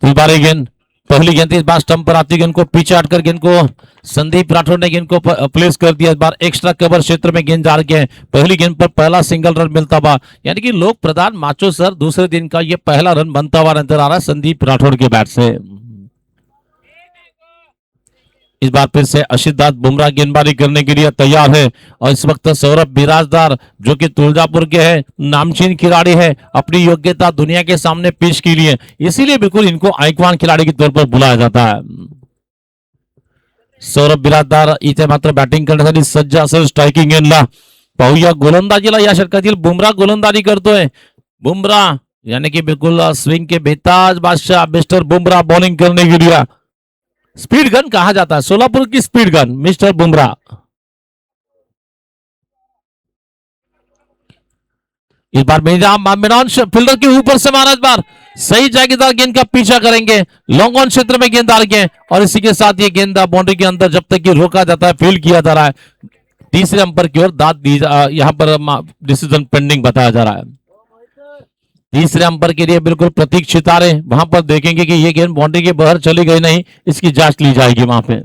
इस बार ये गेंद, पहली गेंद इस बार स्टंप पर आती गेंद को पीछे हटकर गेंद को संदीप राठौर ने गेंद को प्लेस कर दिया। इस बार एक्स्ट्रा कवर क्षेत्र में गेंद जा रही है। पहली गेंद पर पहला सिंगल रन मिलता हुआ, यानी कि लोक प्रधान माचो सर दूसरे दिन का ये पहला रन बनता हुआ नजर आ रहा है संदीप राठौर के बैट से। इस बार फिर से आशीष बुमराह गेंदबाजी करने के लिए तैयार है और इस वक्त सौरभ बिराजदार जो कि तुलजापुर के हैं, नामचीन खिलाड़ी है, अपनी योग्यता दुनिया के सामने पेश की लिए, इसीलिए बिल्कुल इनको आइकॉन खिलाड़ी के तौर पर बुलाया जाता है। सौरभ बिराजदार इथे मात्र बॅटिंग करण्यासाठी सज्ज असेल स्ट्रायकिंग गेंदला। पाहूया गोलंदाजीला या षटकातील बुमराह गोलंदाजी करतोय। बुमराह यानी कि बिल्कुल स्विंग के बेताज बादशाह मिस्टर बुमराह बॉलिंग करने के लिए। स्पीड गन कहा जाता है, सोलापुर की स्पीड गन मिस्टर बुमराह। इस बार मेदान फील्डर के ऊपर से मारा, इस बार सही जागीदार गेंद का पीछा करेंगे, लॉन्ग ऑन क्षेत्र में गेंद आ रही है और इसी के साथ ये गेंद बाउंड्री के अंदर जब तक ये रोका जाता है, फील्ड किया जा रहा है, तीसरे अंपर की ओर दाद दी यहाँ पर डिसीजन पेंडिंग बताया जा रहा है। तीसरे अंपर के लिए बिल्कुल प्रतीक सितारे वहां पर देखेंगे कि ये गेंद बाउंड्री के बाहर चली गई नहीं, इसकी जांच ली जाएगी वहां पे।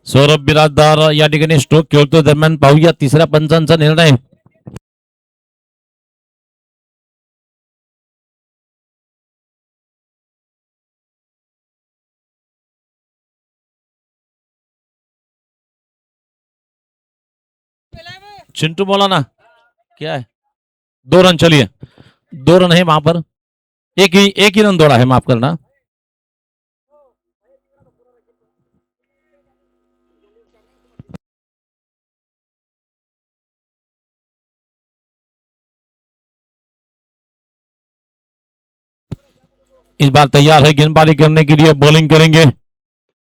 सौरभ बिराजदार या ठिकाणी स्ट्रोक खेळतो, दरम्यान पाहूया तिसऱ्या पंचांचा निर्णय। चिंटू बोला ना, क्या है? 2 रन, चलिए 2 रन है वहां पर, एक ही रन दौड़ा है, माफ करना। इस बार तैयार है गेंदबाजी करने के लिए, बॉलिंग करेंगे।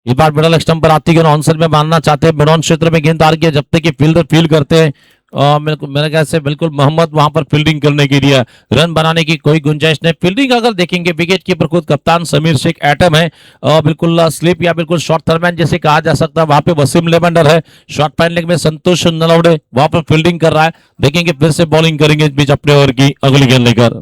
इस बार मिडल स्टंप पर आती गेंद ऑनसाइड में मारना चाहते हैं, मिड ऑन क्षेत्र में गेंद आ रही है, जब तक कि फील्डर फील्ड करते हैं मेरे ख्याल से बिल्कुल मोहम्मद वहां पर फील्डिंग करने के लिए, रन बनाने की कोई गुंजाइश नहीं। फील्डिंग अगर देखेंगे, विकेट कीपर खुद कप्तान समीर शेख एटम है, बिल्कुल स्लिप या बिल्कुल शॉर्ट थर्मैन जैसे कहा जा सकता है, वहां पे वसीम लेवेंडर है, शॉर्ट पैन लेग में संतोष नलवड़े वहां पर फील्डिंग कर रहा है। देखेंगे फिर से बॉलिंग करेंगे इस बीच अपने ओवर की अगली गेंद लेकर।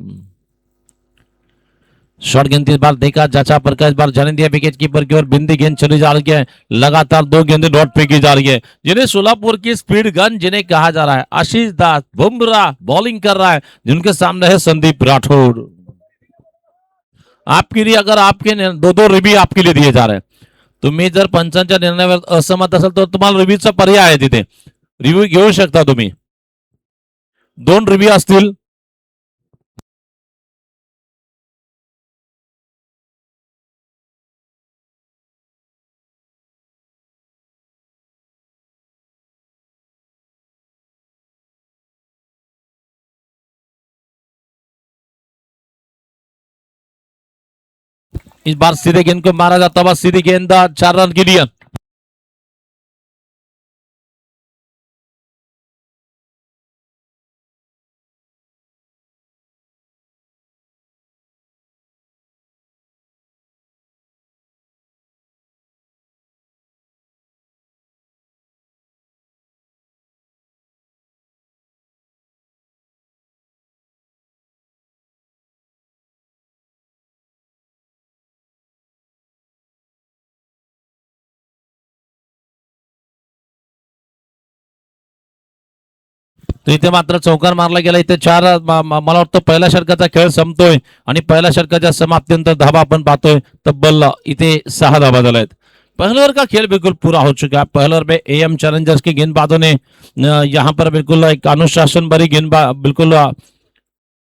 शॉर्ट गेंद इस बार देखा जाचा पर का, इस बार जाने दिया विकेट कीपर की ओर, बिंदी गेंद चली जा रही है, लगातार 2 गेंदें डॉट पे की जा रही है, जिन्हें सोलापुर की स्पीड गन जिन्हें कहा जा रहा है। आशीष दास बुमराह बॉलिंग कर रहा है, जिनके सामने है संदीप राठौर। आपके लिए अगर आपके 2-2 रिव्यू आपके लिए दिए जा रहे हैं, तुम्ही जर पंचांच्या निर्णयावर असहमत असाल तर तुम्हाला रिव्ह्यूचा पर्याय आहे, तिथे रिव्ह्यू घेऊ शकता तुम्ही, 2 रिव्ह्यू असतील। इस बार सीधे गेंद को मारा जाता हुआ, सीधी गेंद 4 रन के लिए। तर इथे मात्र चौकार मारला गेला, इथे 4 मला वाटतं पहिल्या षटकाचा खेळ संपतोय आणि पहिल्या षटकाच्या समाप्तीनंतर धाबा आपण पाहतोय तब्बल इथे 6 धाबा झाल्या आहेत। पहले ओवर का खेल बिल्कुल पूरा हो चुका है। पहले ओवर में एएम चैलेंजर्स के गेंदबाजों ने यहाँ पर बिल्कुल एक अनुशासन भरी गेंदबाज बिल्कुल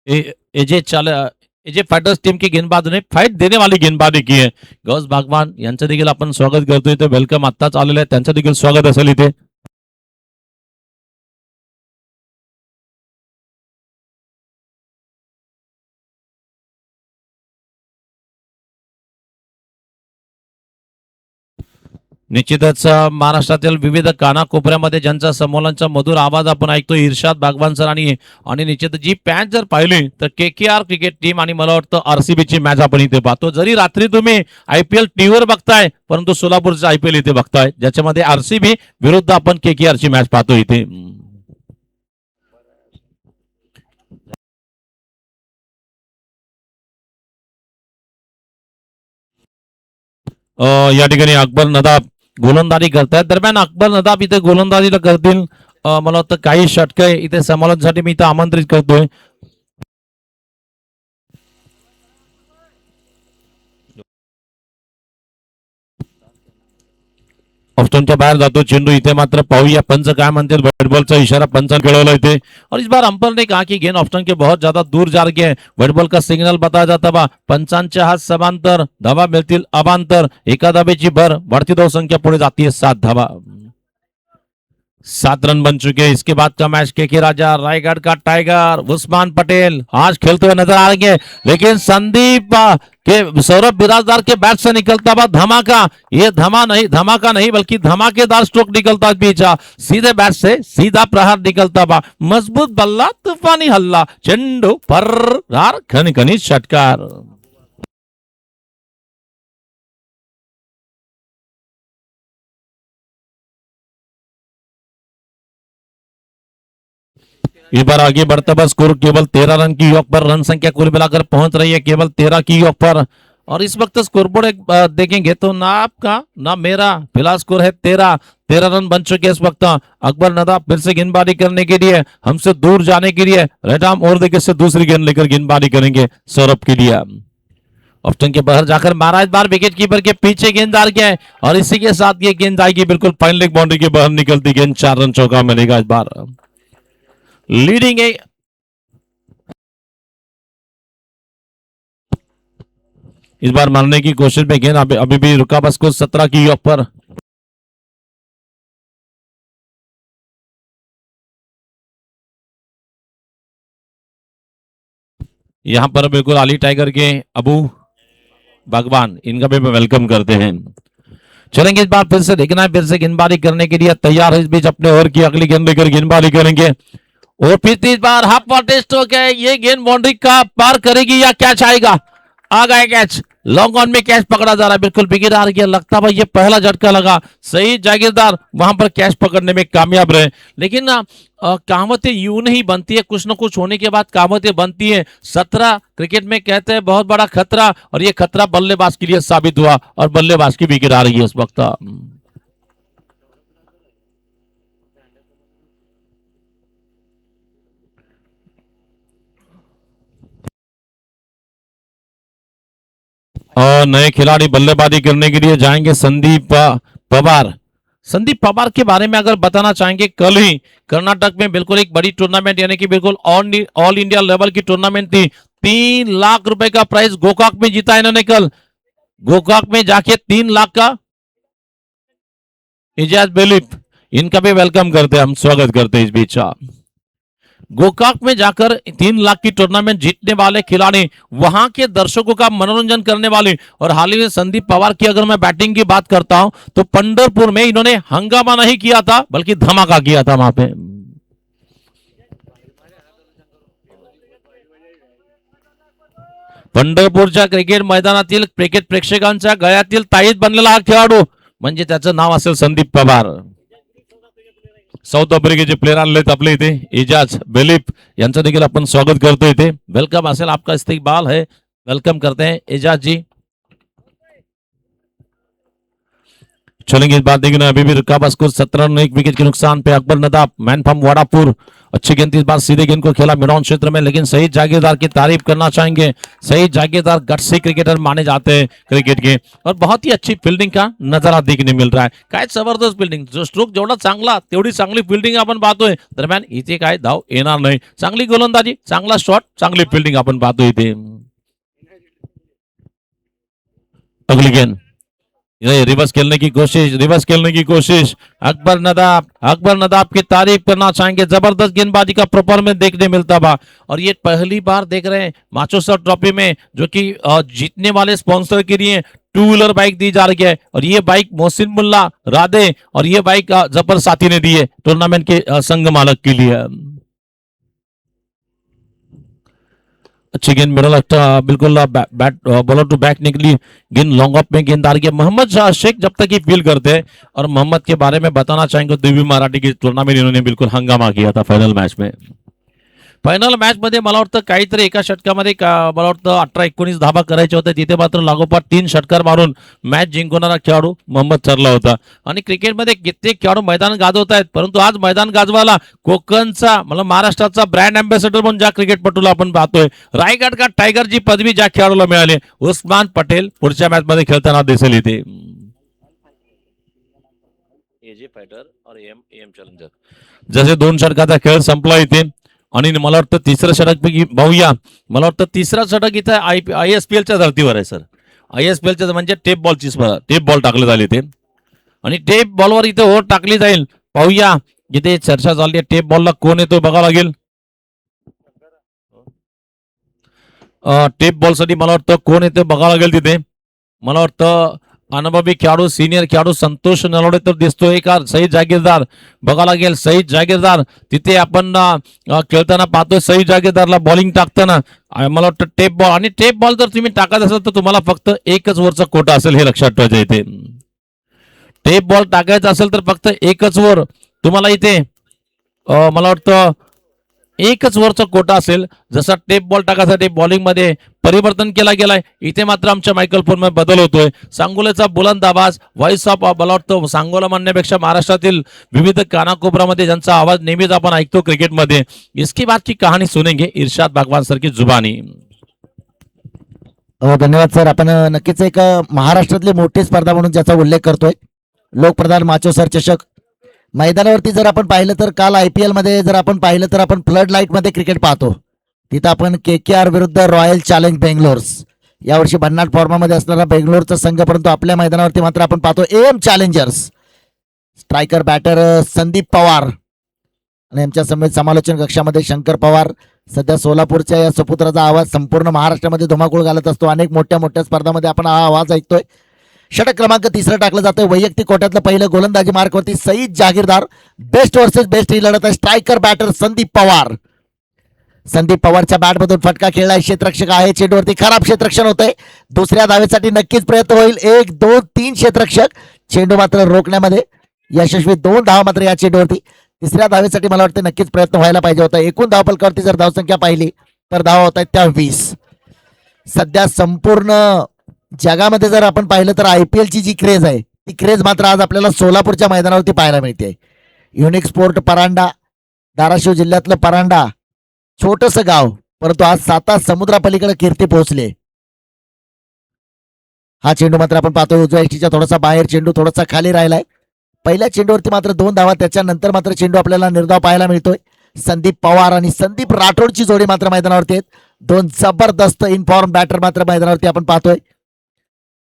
एजे चाल एजे फायटर्स टीम की गेंदबाजों ने फाईट देने वाली गेंदबाजी की आहे। गौस बागवान यांचं देखील आपण स्वागत करतोय, इथे वेलकम आत्ताच आलेलं आहे, त्यांचं देखील स्वागत असेल इथे। निश्चितच महाराष्ट्रातील विविध कानाकोपऱ्यामध्ये ज्यांचा समोलांचा मधुर आवाज आपण ऐकतो इर्शाद बागवान सर आणि निश्चित जी पॅच जर पाहिली तर KKR क्रिकेट टीम आणि मला वाटतं RCB ची मॅच आपण इथे पाहतो. जरी रात्री तुम्ही IPL टीव्हीवर बघताय परंतु सोलापूरचं IPL इथे बघताय ज्याच्यामध्ये RCB विरुद्ध आपण KKR ची मॅच पाहतो इथे. या ठिकाणी अकबर नदाब गोलंदाजी करतायत. दरम्यान अकबर नदाब इथे गोलंदाजीला करतील मला वाटतं काही षटके इथे समालोचनासाठी मी इथे आमंत्रित करतोय. ऑफस्टोनच्या बाहेर जातो चेंडू. इथे मात्र पाहूया पंच काय म्हणतात. व्हाइट बॉल का इशारा पंचाने खेलवला इथे और इस बार अंपायर ने कहा कि गेंद ऑफस्टोन के बहुत ज्यादा दूर जा रही है. व्हाइट बॉल का सिग्नल बताया जाता बा. पंचांच्या हात समांतर धावा मिळतील अबांतर. एका धावेची भर वाढती धावसंख्या पुढे जाती 7 धावा. 7 रन बन चुके हैं. इसके बाद का मैच KK राजा रायगढ़ का टाइगर उस्मान पटेल आज खेलते हुए नजर आ रहे लेकिन संदीप के सौरभ बिराजदार के बैट से निकलता हुआ धमाका. ये धमाका नहीं बल्कि धमाकेदार स्ट्रोक निकलता है पीछा. सीधे बैट से सीधा प्रहार निकलता हुआ मजबूत बल्ला तूफानी हल्ला चेंडू फर्रार खणखणीत षटकार. इस बार आगे बढ़ता हुआ स्कोर केवल 13 रन की योग पर. रन संख्या कुल मिलाकर पहुंच रही है केवल 13 की योग पर. और इस वक्त स्कोरबोर्ड एक देखेंगे तो ना आपका ना मेरा फिलहाल स्कोर है 13 रन बन चुके हैं इस वक्त. अकबर नदाब फिर से गेंदबाजी करने के लिए हमसे दूर जाने के लिए राइट आर्म और विकेट से दूसरी गेंद लेकर गेंदबाजी करेंगे सौरभ के लिए. ऑप्शन के बाहर जाकर महाराज बार विकेट कीपर के पीछे गेंद डाल के और इसी के साथ ये गेंद आएगी बिल्कुल फाइन लेग बाउंड्री के बाहर निकलती गेंद. 4 रन चौका मिलेगा इस बार. लीडिंग है इस बार मारने की कोशिश में गेंद अभी भी रुका बस को 17 की योग पर. यहां पर बिल्कुल अली टाइगर के अबू भगवान इनका भी वेलकम करते हैं. चलेंगे इस बार फिर से देखना है फिर से गेंदबाजी करने के लिए तैयार है इस बीच अपने ओवर की अगली गेंद लेकर गेंदबाजी करेंगे. और फिर इस बार हाफ पर टेस्ट हो गया. ये गेंद बाउंड्री का पार करेगी या कैच आएगा. आ गया कैच. लॉन्ग ऑन में कैच पकड़ा जा रहा है. बिल्कुल विकेट आ रही है. लगता भाई ये पहला झटका लगा. सही जागीरदार वहां पर कैच पकड़ने में कामयाब रहे. लेकिन कहावतें यूं नहीं बनती है. कुछ न कुछ होने के बाद कहावतें बनती है. 17 क्रिकेट में कहते हैं बहुत बड़ा खतरा और ये खतरा बल्लेबाज के लिए साबित हुआ और बल्लेबाज की विकेट आ रही है इस वक्त. और नए खिलाड़ी बल्लेबाजी करने के लिए जाएंगे संदीप पवार. संदीप पवार के बारे में अगर बताना चाहेंगे कल ही कर्नाटक में बिल्कुल एक बड़ी टूर्नामेंट यानी कि बिल्कुल ऑल इंडिया लेवल की टूर्नामेंट थी. 3 लाख रुपए का प्राइज गोकाक में जीता इन्होंने कल. गोकाक में जाके 3 लाख का. इजाज बेलिप इनका भी वेलकम करते हैं हम स्वागत करते हैं इस बीच. गोकाक में जाकर 3 लाख की टूर्नामेंट जीतने वाले खिलाड़ी वहां के दर्शकों का मनोरंजन करने वाले. और हाल ही में संदीप पवार की अगर मैं बैटिंग की बात करता हूं तो पंढरपुर में इन्होंने हंगामा नहीं किया था बल्कि धमाका किया था वहां पे. पंढरपूरच्या क्रिकेट मैदानातील क्रिकेट प्रेक्षकांच्या गळ्यातील ताईत बनलेला हा खेळाडू म्हणजे त्याचं नाव असेल संदीप पवार. साऊथ आफ्रिकेचे प्लेयर आणलेत आपले इथे. एजाज बेलिप यांचं देखील आपण स्वागत करतो इथे. वेलकम असेल आपका इस्तकबाल है. वेलकम करते हैं एजाज जी. चलेंगे इस बात देखना अभी भी रुका बस को 17 रन 1 विकेट के नुकसान पे. अकबर नदाब मैन फ्रॉम वाडापुर अच्छी गेंद इस बार सीधे गेंद को खेला मिडॉन क्षेत्र में लेकिन सही जागीरदार की तारीफ करना चाहेंगे. सही जागीरदार गट्सी क्रिकेटर माने जाते हैं क्रिकेट के और बहुत ही अच्छी फील्डिंग का नजारा देखने मिल रहा है. काय जबरदस्त फील्डिंग. जो स्ट्रोक जेवढा चांगला तेवढी चांगली फील्डिंग आपण पाहतोय. दरम्यान इथे काय धाव येणार नाही. चांगली गोलंदाजी चांगला शॉट चांगली फील्डिंग आपण पाहतोय इथे. अगली गेंद ये रिवर्स खेलने की कोशिश, रिवर्स खेलने की कोशिश। अकबर नदाब की तारीफ करना चाहेंगे, जबरदस्त गेंदबाजी का परफॉर्मेंस देखने मिलता बा। और ये पहली बार देख रहे हैं माचोसर ट्रॉफी में, जो कि जीतने वाले स्पॉन्सर के लिए टू व्हीलर बाइक दी जा रही है। और ये बाइक मोहसिन मुल्ला राधे और ये बाइक जफर साथी ने दी है टूर्नामेंट के संघ मालक के लिए। अच्छी गेंद मिडल बिल्कुल बैट बॉलर टू बैक निकली, गेंद लॉन्ग ऑफ में गेंद आ रही है। मोहम्मद शाह शेख जब तक ही फील करते हैं, और मोहम्मद के बारे में बताना चाहेंगे दिव्य मराठी की टूर्नामेंट इन्होंने बिल्कुल हंगामा किया था फाइनल मैच में। फायनल मॅच मध्ये मला वाटतं काहीतरी एका षटकामध्ये मला वाटतं 18-19 धाबा करायचे होते, तिथे मात्र लागोपाठ 3 षटकार मारून मॅच जिंकवणारा खेळाडू मोहम्मद ठरला होता। आणि क्रिकेटमध्ये कित्येक खेळाडू मैदान गाजवत आहेत, परंतु आज मैदान गाजवायला कोकणचा मला महाराष्ट्राचा ब्रँड अँबॅसेडर म्हणून ज्या क्रिकेटपटूला आपण पाहतोय, रायगड का टायगरची पदवी ज्या खेळाडूला मिळाली, उस्मान पटेल पुढच्या मॅच मध्ये खेळताना दिसेल इथे। एजे फायटर और एम चॅलेंजर जसे 2 षटकाचा खेळ संपला इथे, आणि मला वाटतं तिसरं षटक पैकी पाहूया। मला वाटतं तिसरा षटक इथे ISPLच्या धर्तीवर आहे सर। ISPLच्या म्हणजे टेप बॉलची टेप बॉल टाकले झाले ते, आणि टेप बॉलवर इथे ओव्हर टाकली जाईल। पाहूया इथे चर्चा झाली आहे, टेप बॉलला कोण येतो बघावं लागेल। टेप बॉल साठी मला वाटतं कोण येते बघावं लागेल तिथे। मला वाटतं अनुभवी खेळाडू सिनियर खेळाडू संतोष नलवडे तर दिसतोय का सईद जागीरदार बघा लागेल। सईद जागीरदार तिथे आपण खेळताना पाहतोय, सईद जागीरदारला बॉलिंग टाकताना मला वाटतं टेप बॉल, आणि टेप बॉल जर तुम्ही टाकत असाल तर तुम्हाला फक्त एकच वरचा कोटा असेल हे लक्षात ठेवायचं इथे। टेप बॉल टाकायचा असेल तर फक्त एकच वर तुम्हाला इथे मला वाटतं एकच वरचा कोटा असेल। जसा टेप बॉल टाकासाठी बॉलिंग मध्ये परिवर्तन केला गेलाय, इथे मात्र आमच्या मायकल फोन मध्ये बदल होतोय। सांगोल्याचा बुलंद आवाज व्हॉइस ऑफ मला वाटतं सांगोला म्हणण्यापेक्षा महाराष्ट्रातील विविध कानाकोपऱ्यामध्ये ज्यांचा आवाज नेहमीच आपण ऐकतो क्रिकेटमध्ये, इसकी बात की कहाणी सुनेंगे इरशाद बागवान सर की जुबानी। धन्यवाद सर, आपण नक्कीच एक महाराष्ट्रातली मोठी स्पर्धा म्हणून ज्याचा उल्लेख करतोय, लोकप्रधान माचोसर चषक। मैदानावरती जर आपण पाहिलं तर काल IPL मध्ये जर आपण पाहिलं तर आपण फ्लड लाईट मध्ये क्रिकेट पाहतो, तिथं आपण KKR विरुद्ध रॉयल चॅलेंज बेंगलोर्स, यावर्षी भन्नाट फॉर्मामध्ये असणारा बेंगलोरचा संघ, परंतु आपल्या मैदानावरती मात्र आपण पाहतो AM Challengers. Striker batter Sandeep Pawar आणि आमच्या समेत समालोचन कक्षामध्ये शंकर पवार। सध्या सोलापूरच्या या सुपुत्राचा आवाज संपूर्ण महाराष्ट्रामध्ये धुमाकूळ घालत असतो, अनेक मोठ्या मोठ्या स्पर्धामध्ये आपण हा आवाज ऐकतोय। षटक क्रमांक 3 टाकलं जातोय, वैयक्तिक कोट्यातलं पहिलं गोलंदाजी मार्कवरती सईद जागीरदार, बेस्ट वर्सेस बेस्ट ही लढत आहे। स्ट्रायकर बॅटर संदीप पवार, संदीप पवारच्या बॅटमधून फटका खेळलाय, क्षेत्ररक्षक आहे, चेंडूवरती खराब क्षेत्ररक्षण होतंय, दुसऱ्या धावेसाठी नक्कीच प्रयत्न होईल। 1 2 3 क्षेत्ररक्षक, चेंडू मात्र रोखण्यामध्ये यशस्वी, 2 धावा मात्र या चेंडूवरती। तिसऱ्या धावेसाठी मला वाटतं नक्कीच प्रयत्न व्हायला पाहिजे होता। एकूण धावफलकावरती जर धावसंख्या पाहिली तर धावा होत आहेत त्या 20। सध्या संपूर्ण जगामध्ये जर आपण पाहिलं तर IPL ची जी क्रेज आहे ती क्रेज मात्र आज आपल्याला सोलापूरच्या मैदानावरती पाहायला मिळते। युनिक स्पोर्ट परांडा, धाराशिव जिल्ह्यातलं परांडा छोटस गाव, परंतु आज 7 समुद्रापलीकडे कीर्ती पोहोचले। हा चेंडू मात्र आपण पाहतोय उजव्या यष्टीच्या थोडासा बाहेर, चेंडू थोडासा खाली राहिलाय। पहिल्या चेंडूवरती मात्र 2 धावा, त्याच्यानंतर मात्र चेंडू आपल्याला निर्धाव पाहायला मिळतोय। संदीप पवार आणि संदीप राठोडची जोडी मात्र मैदानावरती आहेत, 2 जबरदस्त इनफॉर्म बॅटर मात्र मैदानावरती आपण पाहतोय।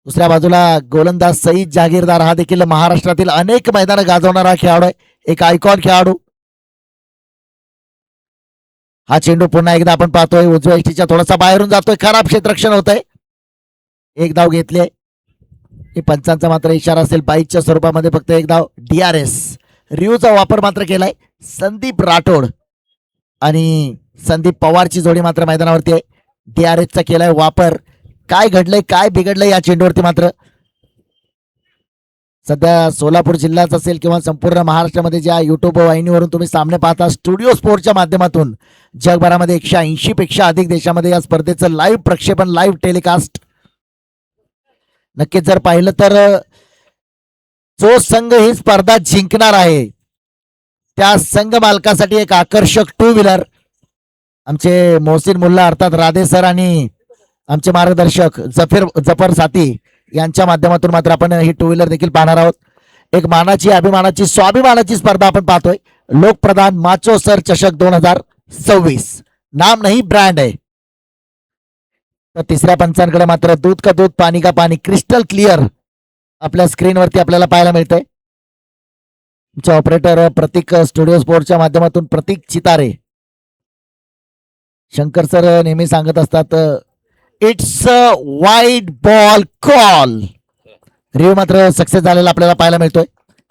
दुसऱ्या बाजूला गोलंदाज सईद जागीरदार, हा देखील महाराष्ट्रातील अनेक मैदान गाजवणारा खेळाडू आहे, एक आयकॉन खेळाडू। हा चेंडू पुन्हा एकदा आपण पाहतोय उजव्या यष्टीच्या थोडासा बाहेरून जातोय, खराब क्षेत्ररक्षण होतंय, एक धाव घेतले। हे पंचांचा मात्र इशारा असेल, बाईकच्या स्वरूपामध्ये फक्त एक धाव। DRS रिव्हचा वापर मात्र केलाय संदीप राठोड आणि संदीप पवारची जोडी मात्र मैदानावरती आहे। DRS चा केलाय वापर। काय घडलंय काय बिघडलंय या चेंडूवरती मात्र सध्या सोलापूर जिल्ह्यात असेल किंवा संपूर्ण महाराष्ट्रामध्ये ज्या युट्यूब वाहिनीवरून तुम्ही सामने पाहता, स्टुडिओ स्पोर्टच्या माध्यमातून जगभरामध्ये 180 पेक्षा अधिक देशामध्ये या स्पर्धेचं लाईव्ह प्रक्षेपण, लाईव्ह टेलिकास्ट। नक्कीच जर पाहिलं तर जो संघ ही स्पर्धा जिंकणार आहे त्या संघ मालकासाठी एक आकर्षक टू व्हीलर आमचे मोहसिन मुल्ला अर्थात राधे सर आणि आमचे मार्गदर्शक जफर साथी यांच्या माध्यमातून मात्र आपण ही टू व्हीलर देखील पाहणार आहोत। एक मानाची, अभिमानाची, स्वाभिमानाची स्पर्धा आपण पाहतोय, लोकप्रधान माचोसर चषक 2026। नाम नाही ब्रँड आहे। तर तिसऱ्या पंचांकडे मात्र दूध का दूध पाणी का पाणी, क्रिस्टल क्लिअर आपल्या स्क्रीनवरती आपल्याला पाहायला मिळतंय. तुमचे ऑपरेटर प्रतीक स्टुडिओ स्पोर्टच्या माध्यमातून प्रतीक चितारे. शंकर सर नेहमी सांगत असतात it's a wide ball call. Review मात्र सक्सेस झालेला आपल्याला पाहायला मिळतोय.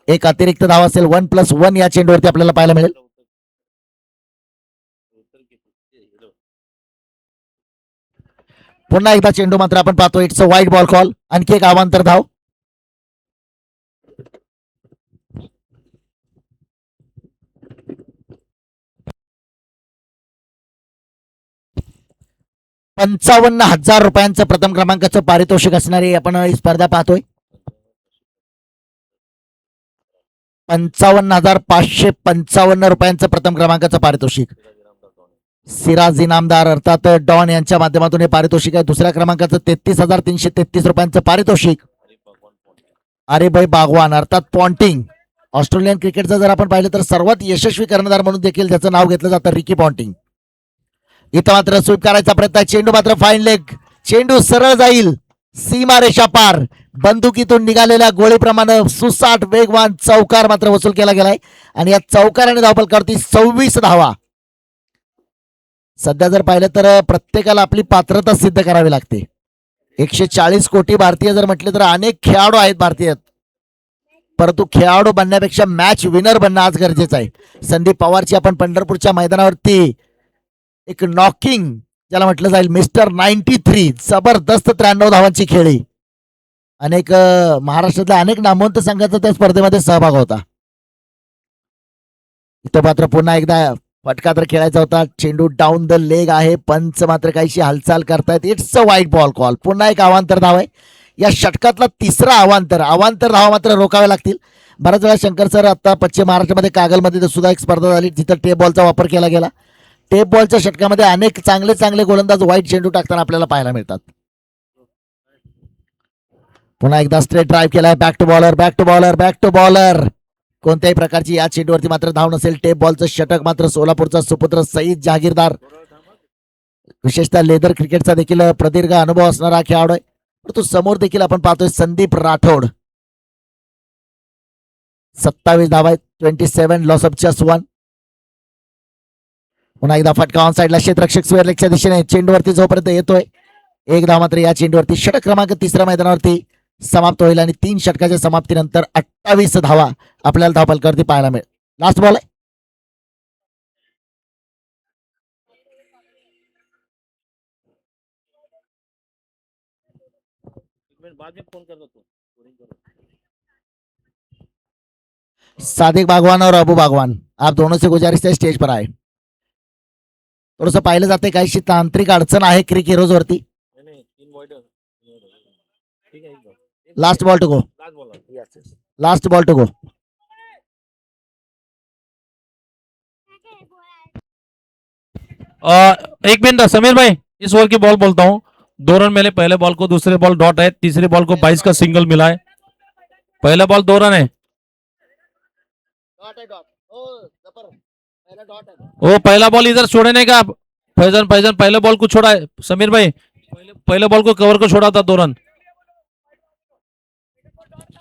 एक अतिरिक्त धाव असेल 1+1 या चेंडूवरती आपल्याला पाहायला मिळेल. पुन्हा एकदा चेंडू मात्र आपण पाहतो it's a wide ball call. आणखी एक अवांतर धाव. ₹55,000 प्रथम क्रमांकाचं पारितोषिक असणारी आपण ही स्पर्धा पाहतोय. 55,555 रुपयांचं प्रथम क्रमांकाचं पारितोषिक. सिराज इनामदार अर्थात डॉन यांच्या माध्यमातून हे पारितोषिक आहे. दुसऱ्या क्रमांकाचं 33,333 रुपयांचं पारितोषिक अरेभाई बागवान अर्थात पॉन्टिंग. ऑस्ट्रेलियन क्रिकेटचं जर आपण पाहिलं तर सर्वात यशस्वी कर्णधार म्हणून देखील त्याचं नाव घेतलं जातं रिकी पॉन्टिंग. इथं मात्र स्वीप करायचा प्रयत्न. चेंडू मात्र फाईन लेग. चेंडू सरळ जाईल सीमा रेषा पार. बंदुकीतून निघालेल्या गोळीप्रमाणे सुसाट वेगवान चौकार मात्र वसूल केला गेलाय आणि या चौकाराने धावफलकावरती 26 धावा. सध्या जर पाहिलं तर प्रत्येकाला आपली पात्रता सिद्ध करावी लागते. 140 कोटी भारतीय जर म्हटले तर अनेक खेळाडू आहेत भारतीय, परंतु खेळाडू बनण्यापेक्षा मॅच विनर बनणं आज गरजेचं आहे. संदीप पवारची आपण पंढरपूरच्या मैदानावरती एक नॉकिंग ज्याला म्हटलं जाईल मिस्टर 93 जबरदस्त 93 धावांची खेळी. अनेक महाराष्ट्रातल्या अनेक नामवंत संघाचा त्या स्पर्धेमध्ये सहभाग होता. इथं मात्र पुन्हा एकदा फटका तर खेळायचा होता. चेंडू डाऊन द लेग आहे. पंच मात्र काहीशी हालचाल करतायत. It's a wide ball call. पुन्हा एक अवांतर धाव आहे. या षटकातला तिसरा अवांतर धावा मात्र रोखावे लागतील. बऱ्याच वेळा शंकर सर आता पश्चिम महाराष्ट्रामध्ये कागलमध्ये सुद्धा एक स्पर्धा झाली जिथं टेप बॉलचा वापर केला गेला. टेप बॉलच्या षटकामध्ये अनेक चांगले गोलंदाज वाईट चेंडू टाकताना आपल्याला पाहायला मिळतात. पुन्हा एकदा स्ट्रेट ड्राईव्ह केलाय. Back to bowler. कोणत्याही प्रकारची या चेंडूवरती मात्र धाव नसेल. टेप बॉलचं षटक मात्र सोलापूरचा सुपुत्र सईद जहागीरदार, विशेषतः लेदर क्रिकेटचा देखील प्रदीर्घ अनुभव असणारा खेळाडू आहे. परंतु समोर देखील आपण पाहतोय संदीप राठोड. 27 धावा आहेत. 27 लॉस ऑफ जस्ट 1. पुन्हा एकदा फटका ऑन साईडला. क्षेत्ररक्षक स्क्वेअर लेगच्या दिशेने चेंडूवरती जोपर्यंत येतोय एक धाव मात्र या चेंडूवरती. षटक क्रमांक तिसऱ्या मैदानावरती समाप्त होईल आणि 3 षटकाच्या समाप्तीनंतर 28 धावा आपल्याला धावफलकावरती पाहायला मिळेल. लास्ट बॉल आहे. सादिक बागवान और अबू बागवान आप दोनों से गुजारिश है स्टेज पर आए. थोडस पाहिलं जाते काहीशी तांत्रिक अडचण आहे क्रिक हिरोज वरती. Last ball to go. एक मिनट समीर भाई, इस ओवर की बॉल बोलता हूँ. 2 रन मिले पहले बॉल को, दूसरे बॉल डॉट है, तीसरे बॉल को 22 का सिंगल मिला है. पहला बॉल 2 रन है. वो पहला बॉल इधर छोड़ने का फैजन पहले बॉल को छोड़ा है समीर भाई. पहले बॉल को कवर को छोड़ा था 2 रन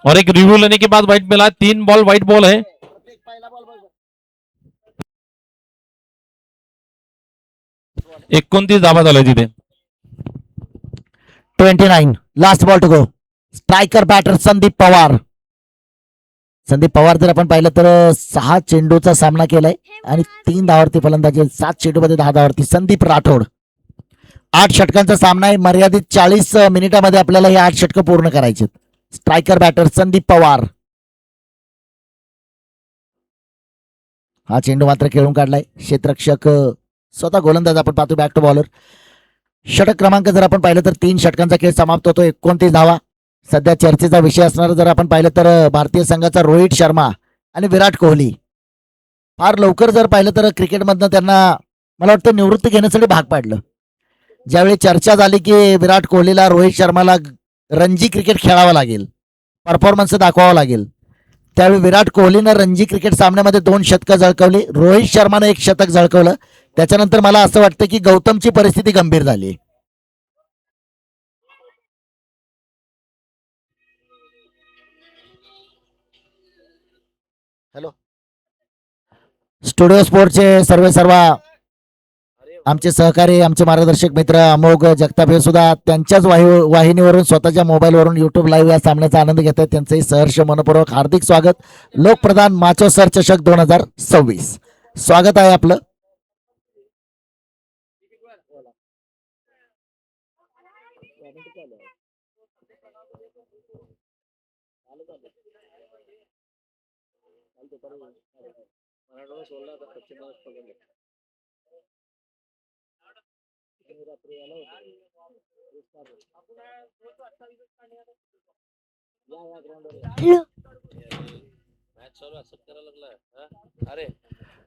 और एक रिव्यू लेने के बाद व्हाइट मिला. 3 बॉल व्हाइट बॉल है. 29 धावा झाल्या तिथे. 29 last ball to go. Striker batter Sandeep Pawar जर आपण पाहिलं तर 6 चेंडूचा सामना केलाय आणि 3 धावावरती फलंदाजी. 7 चेंडूमध्ये 10 धावावरती. संदीप राठोड. 8 षटकांचा सामना आहे. मर्यादित 40 मिनिटामध्ये आपल्याला हे 8 षटकं पूर्ण करायचे. Striker batter Sandeep Pawar. हा चेंडू मात्र खेळून काढलाय. क्षेत्ररक्षक स्वतः गोलंदाज आपण पाहतो. Back to bowler. षटक क्रमांक जर आपण पाहिलं तर 3 षटकांचा खेळ समाप्त होतो. 29 धावा. सध्या चर्चेचा विषय असणार जर आपण पाहिलं तर भारतीय संघाचा रोहित शर्मा आणि विराट कोहली. फार लवकर जर पाहिलं तर क्रिकेटमधनं त्यांना मला वाटतं निवृत्ती घेण्यासाठी भाग पाडलं. ज्यावेळी चर्चा झाली की विराट कोहलीला रोहित शर्माला रणजी क्रिकेट खेळावं लागेल, परफॉर्मन्स दाखवावं लागेल, त्यावेळी विराट कोहलीनं रणजी क्रिकेट सामन्यामध्ये 2 शतकं झळकवली. रोहित शर्मानं 1 शतक झळकवलं. त्याच्यानंतर मला असं वाटतं की गौतमची परिस्थिती गंभीर झाली. हॅलो स्टुडिओ स्पोर्टचे सर्व आमचे सहकारी आमचे मार्गदर्शक मित्र अमोघ जगताप हे सुद्धा त्यांच्याच वाहिनीवरून स्वतःच्या मोबाईलवरून युट्यूब लाईव्ह या सामन्याचा आनंद घेत आहेत. त्यांचंही सहर्ष मनपूर्वक हार्दिक स्वागत. लोकप्रधान माचोसर चषक 2026 स्वागत आहे आपलं.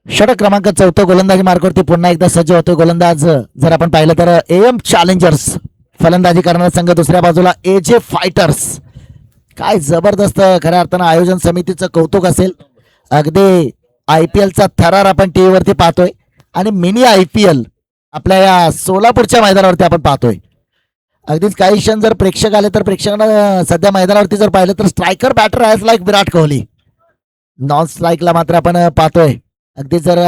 षटक क्रमांक 14 गोलंदाजी मार्गावरती पुन्हा एकदा सज्ज होतोय गोलंदाज. जर आपण पाहिलं तर एम चॅलेंजर्स फलंदाजी करणारा संघ, दुसऱ्या बाजूला एजे फायटर्स. काय जबरदस्त खऱ्या अर्थानं आयोजन समितीचं कौतुक असेल. अगदी IPL चा थरार आपण टीव्ही वरती पाहतोय आणि मिनी IPL आपल्या या सोलापूरच्या मैदानावरती आपण पाहतोय. अगदीच काही क्षण जर प्रेक्षक आले तर प्रेक्षकांना सध्या मैदानावरती जर पाहिलं तर striker batter as like Virat Kohli, non स्ट्राईकला मात्र आपण पाहतोय. अगदी जर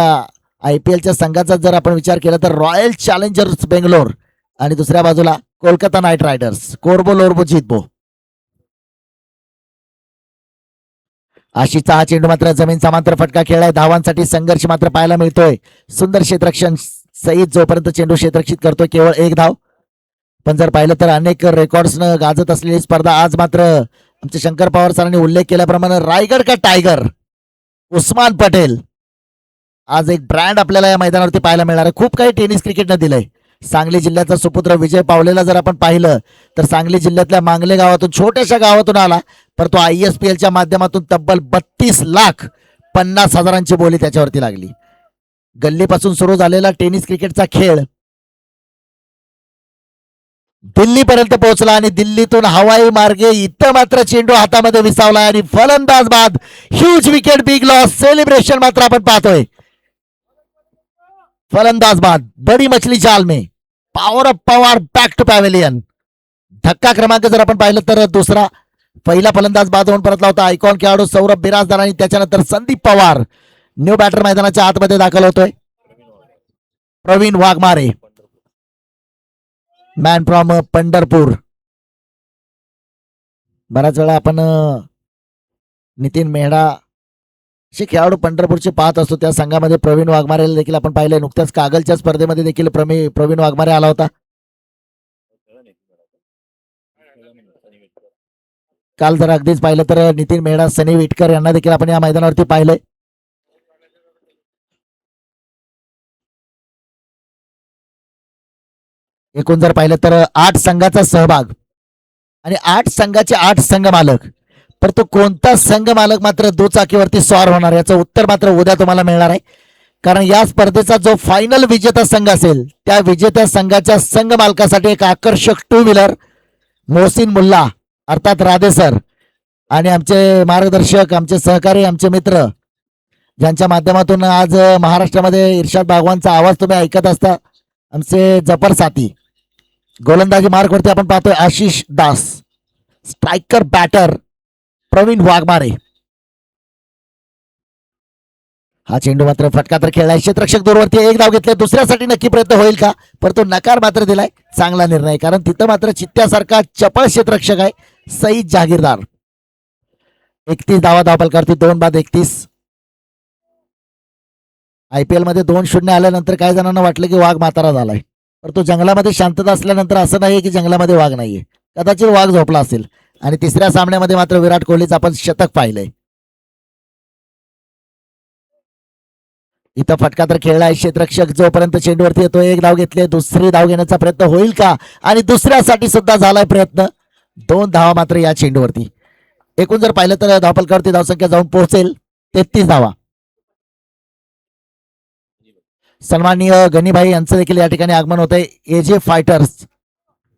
IPLच्या संघाचा जर आपण विचार केला तर रॉयल चॅलेंजर्स बेंगलोर आणि दुसऱ्या बाजूला कोलकाता नाईट रायडर्स कोरबो लोरबो जितबो. आशिषचा हा चेंडू मात्र जमीन समांतर फटका खेळलाय. धावांसाठी संघर्ष मात्र पाहायला मिळतोय. सुंदर क्षेत्ररक्षण सईद जोपर्यंत चेंडू क्षेत्ररक्षित करतोय केवळ एक धाव. पण जर पाहिलं तर अनेक रेकॉर्ड्सनं गाजत असलेली स्पर्धा आज मात्र आमचे शंकर पवार सरांनी उल्लेख केल्याप्रमाणे रायगड का टायगर उस्मान पटेल आज एक ब्रँड आपल्याला या मैदानावरती पाहायला मिळणार आहे. खूप काही टेनिस क्रिकेटनं दिलंय. सांगली जिल्ह्याचा सुपुत्र विजय पावलेला जर आपण पाहिलं तर सांगली जिल्ह्यातल्या मांगले गावातून छोट्याशा गावातून आला, पर तो ISPLच्या माध्यमातून तब्बल 32,50,000ची बोली त्याच्यावरती लागली. गल्लीपासून सुरू झालेला टेनिस क्रिकेटचा खेळ दिल्लीपर्यंत पोहोचला आणि दिल्लीतून हवाई मार्गे इथं मात्र चेंडू हातामध्ये विसावला आणि फलंदाज बाद. Huge wicket, big loss, celebration मात्र आपण पाहतोय. फलंदाज बाद, बडी मछली जाल में, power of Pawar back to pavilion. धक्का क्रमांक जर आपण पाहिलं तर दुसरा, पहिला फलंदाज बाद होऊन परतला होता आयकॉन खेळाडू सौरभ बिराजदार आणि त्याच्यानंतर संदीप पवार न्यू बॅटर मैदानाच्या आतमध्ये दाखल होतोय. Praveen Waghmare man from Pandharpur. बऱ्याच वेळा आपण नितीन मेहडा असे खेळाडू पंढरपूरचे पाहत असतो. त्या संघामध्ये प्रवीण वाघमारेला देखील आपण पाहिलंय. नुकत्याच कागलच्या स्पर्धेमध्ये देखील प्रवीण वाघमारे आला होता. काल जर अगदीच पाहिलं तर नितीन मेहडा, सनी विटकर यांना देखील आपण या मैदानावरती पाहिलंय. एकूण जर पाहिलं तर 8 संघाचा सहभाग आणि 8 संघाचे 8 संघ मालक. पर तो कोणता संघ मालक मात्र दुचाकीवरती स्वार होणार याचं उत्तर मात्र उद्या तुम्हाला मिळणार आहे. कारण या स्पर्धेचा जो फायनल विजेता संघ असेल त्या विजेत्या संघाच्या संघ मालकासाठी एक आकर्षक 2 व्हीलर मोहसिन मुल्ला अर्थात राधे सर आणि आमचे मार्गदर्शक, आमचे सहकारी, आमचे मित्र ज्यांच्या माध्यमातून आज महाराष्ट्रामध्ये इर्शाद बागवानचा आवाज तुम्ही ऐकत असता, आमचे जपर साथी. गोलंदाजी मार्गवरती आपण पाहतोय आशिष दास, स्ट्रायकर बॅटर प्रवीण वाघमारे. हा चेंडू मात्र फटका तर खेळलाय. क्षेत्ररक्षक दूरवरती एक धाव घेतले. दुसऱ्यासाठी नक्की प्रयत्न होईल का, पण तो नकार मात्र दिलाय. चांगला निर्णय, कारण तिथं मात्र चित्त्यासारखा चपळ क्षेत्ररक्षक आहे सईद जहागीरदार. 31 धावा धावफलकावरती 2 बाद 31. IPL मध्ये 2-0 आल्यानंतर काही जणांना वाटलं की वाघ म्हातारा झालाय, पण तो जंगलामध्ये शांतता असल्यानंतर असं नाहीये की जंगलामध्ये वाघ नाहीये. कदाचित वाघ झोपला असेल. आणि तिसऱ्या सामन्यामध्ये मात्र विराट कोहलीचं आपण शतक पाहिलंय. इथं फटका तर खेळलाय. क्षेत्ररक्षक जोपर्यंत चेंडूवरती येतो एक धाव घेतली. दुसरी धाव घेण्याचा प्रयत्न होईल का, आणि दुसऱ्यासाठी सुद्धा झालाय प्रयत्न. 2 धावा मात्र या चेंडूवरती. एकूण जर पाहिलं तर धावफलकावरती धावसंख्या जाऊन पोहोचेल 33 धावा. सन्माननीय गणीभाई यांचं देखील या ठिकाणी आगमन होतंय. एजे फायटर्स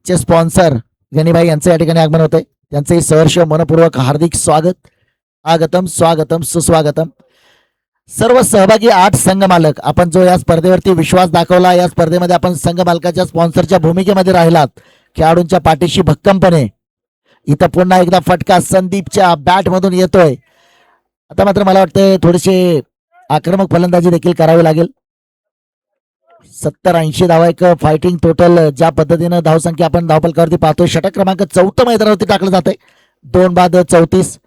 चे स्पॉन्सर गणीभाई यांचं या ठिकाणी आगमन होतंय. त्यांचंही सहर्ष मनपूर्वक हार्दिक स्वागत. आगतम स्वागतम सुस्वागतम. सर्व सहभागी 8 संघ मालक, आपण जो या स्पर्धेवरती विश्वास दाखवला, या स्पर्धेमध्ये आपण संघ मालकाच्या स्पॉन्सरच्या भूमिकेमध्ये राहिलात, खेळाडूंच्या पाठीशी भक्कमपणे. इथं पुन्हा एकदा फटका संदीपच्या बॅट मधून येतोय. आता मात्र मला वाटतं थोडेसे आक्रमक फलंदाजी देखील करावी लागेल. 70-80 धावा एक फायटिंग टोटल ज्या पद्धतीनं धावसंख्या आपण धावफलकावरती पाहतोय. षटक क्रमांक 4 मैदानावरती टाकलं जात आहे. 2 बाद 34.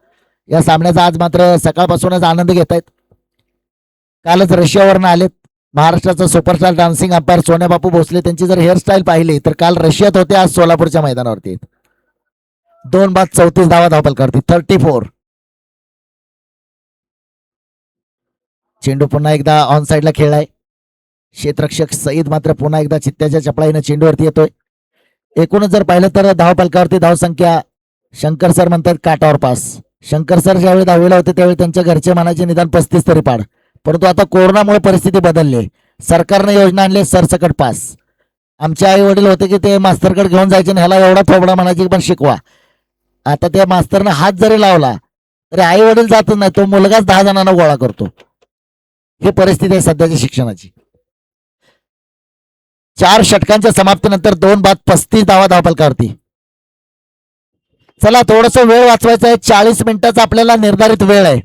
या सामन्याचा आज मात्र सकाळपासूनच आनंद घेत आहेत. कालच रशियावरनं आलेत महाराष्ट्राचा सुपरस्टार डान्सिंग अंपायर सोन्या बापू भोसले. त्यांची जर हेअरस्टाईल पाहिली तर काल रशियात होते, आज सोलापूरच्या मैदानावरती आहेत. 2 बाद 34 धावा धावफलकावरती 34. चेंडू पुन्हा एकदा ऑन साइडला खेळलाय. क्षेत्ररक्षक सईद मात्र पुन्हा एकदा चित्त्याच्या चपळाईनं चेंडूवरती येतोय. एकूणच जर पाहिलं तर धावफलकावरती धावसंख्या शंकर सर म्हणतात काटावर पास. शंकर सर ज्यावेळी दहावीला होते त्यावेळी त्यांच्या घरचे म्हणायचे निदान 35 तरी पाड, परंतु आता कोरोनामुळे परिस्थिती बदलली. सरकारने योजना आणली सरसकट पास. आमचे आई वडील होते की ते मास्तरकडे घेऊन जायचे आणि ह्याला एवढा थोबडा म्हणायचे पण शिकवा. आता त्या मास्तरनं हात जरी लावला तरी आई वडील जातच नाही, तो मुलगाच 10 जणांना गोळा करतो. ही परिस्थिती आहे सध्याच्या शिक्षणाची. 4 षटकांच्या समाप्तीनंतर 2 बाद 35 धावा धावफलकावरती. चला थोडस वेळ वाचवायचा आहे. 40 मिनिटाचा आपल्याला निर्धारित वेळ आहे.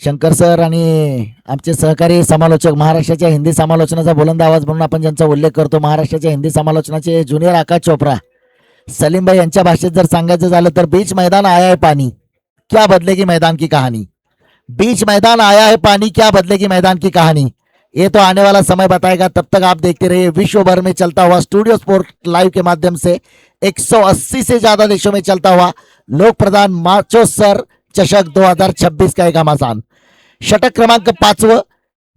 शंकर सर आणि आमचे सहकारी समालोचक, महाराष्ट्राच्या हिंदी समालोचनाचा बुलंद आवाज म्हणून आपण ज्यांचा उल्लेख करतो, महाराष्ट्राच्या हिंदी समालोचनाचे ज्युनियर आकाश चोप्रा, सलीम भाई यांच्या भाषेत जर सांगायचं झालं तर बीच मैदान आया है पानी क्या बदलेगी मैदान की कहानी. बीच मैदान आया है पानी क्या बदलेगी मैदान की कहानी. ये तो आने वाला समय बताएगा. तब तक आप देखते रहिए विश्व भर में चलता हुआ स्टूडियो स्पोर्ट लाइव के माध्यम से 180 से ज्यादा देशों में चलता हुआ लोक प्रधान माचो सर चषक 2026 का एक घमासान. षटक क्रमांक 5.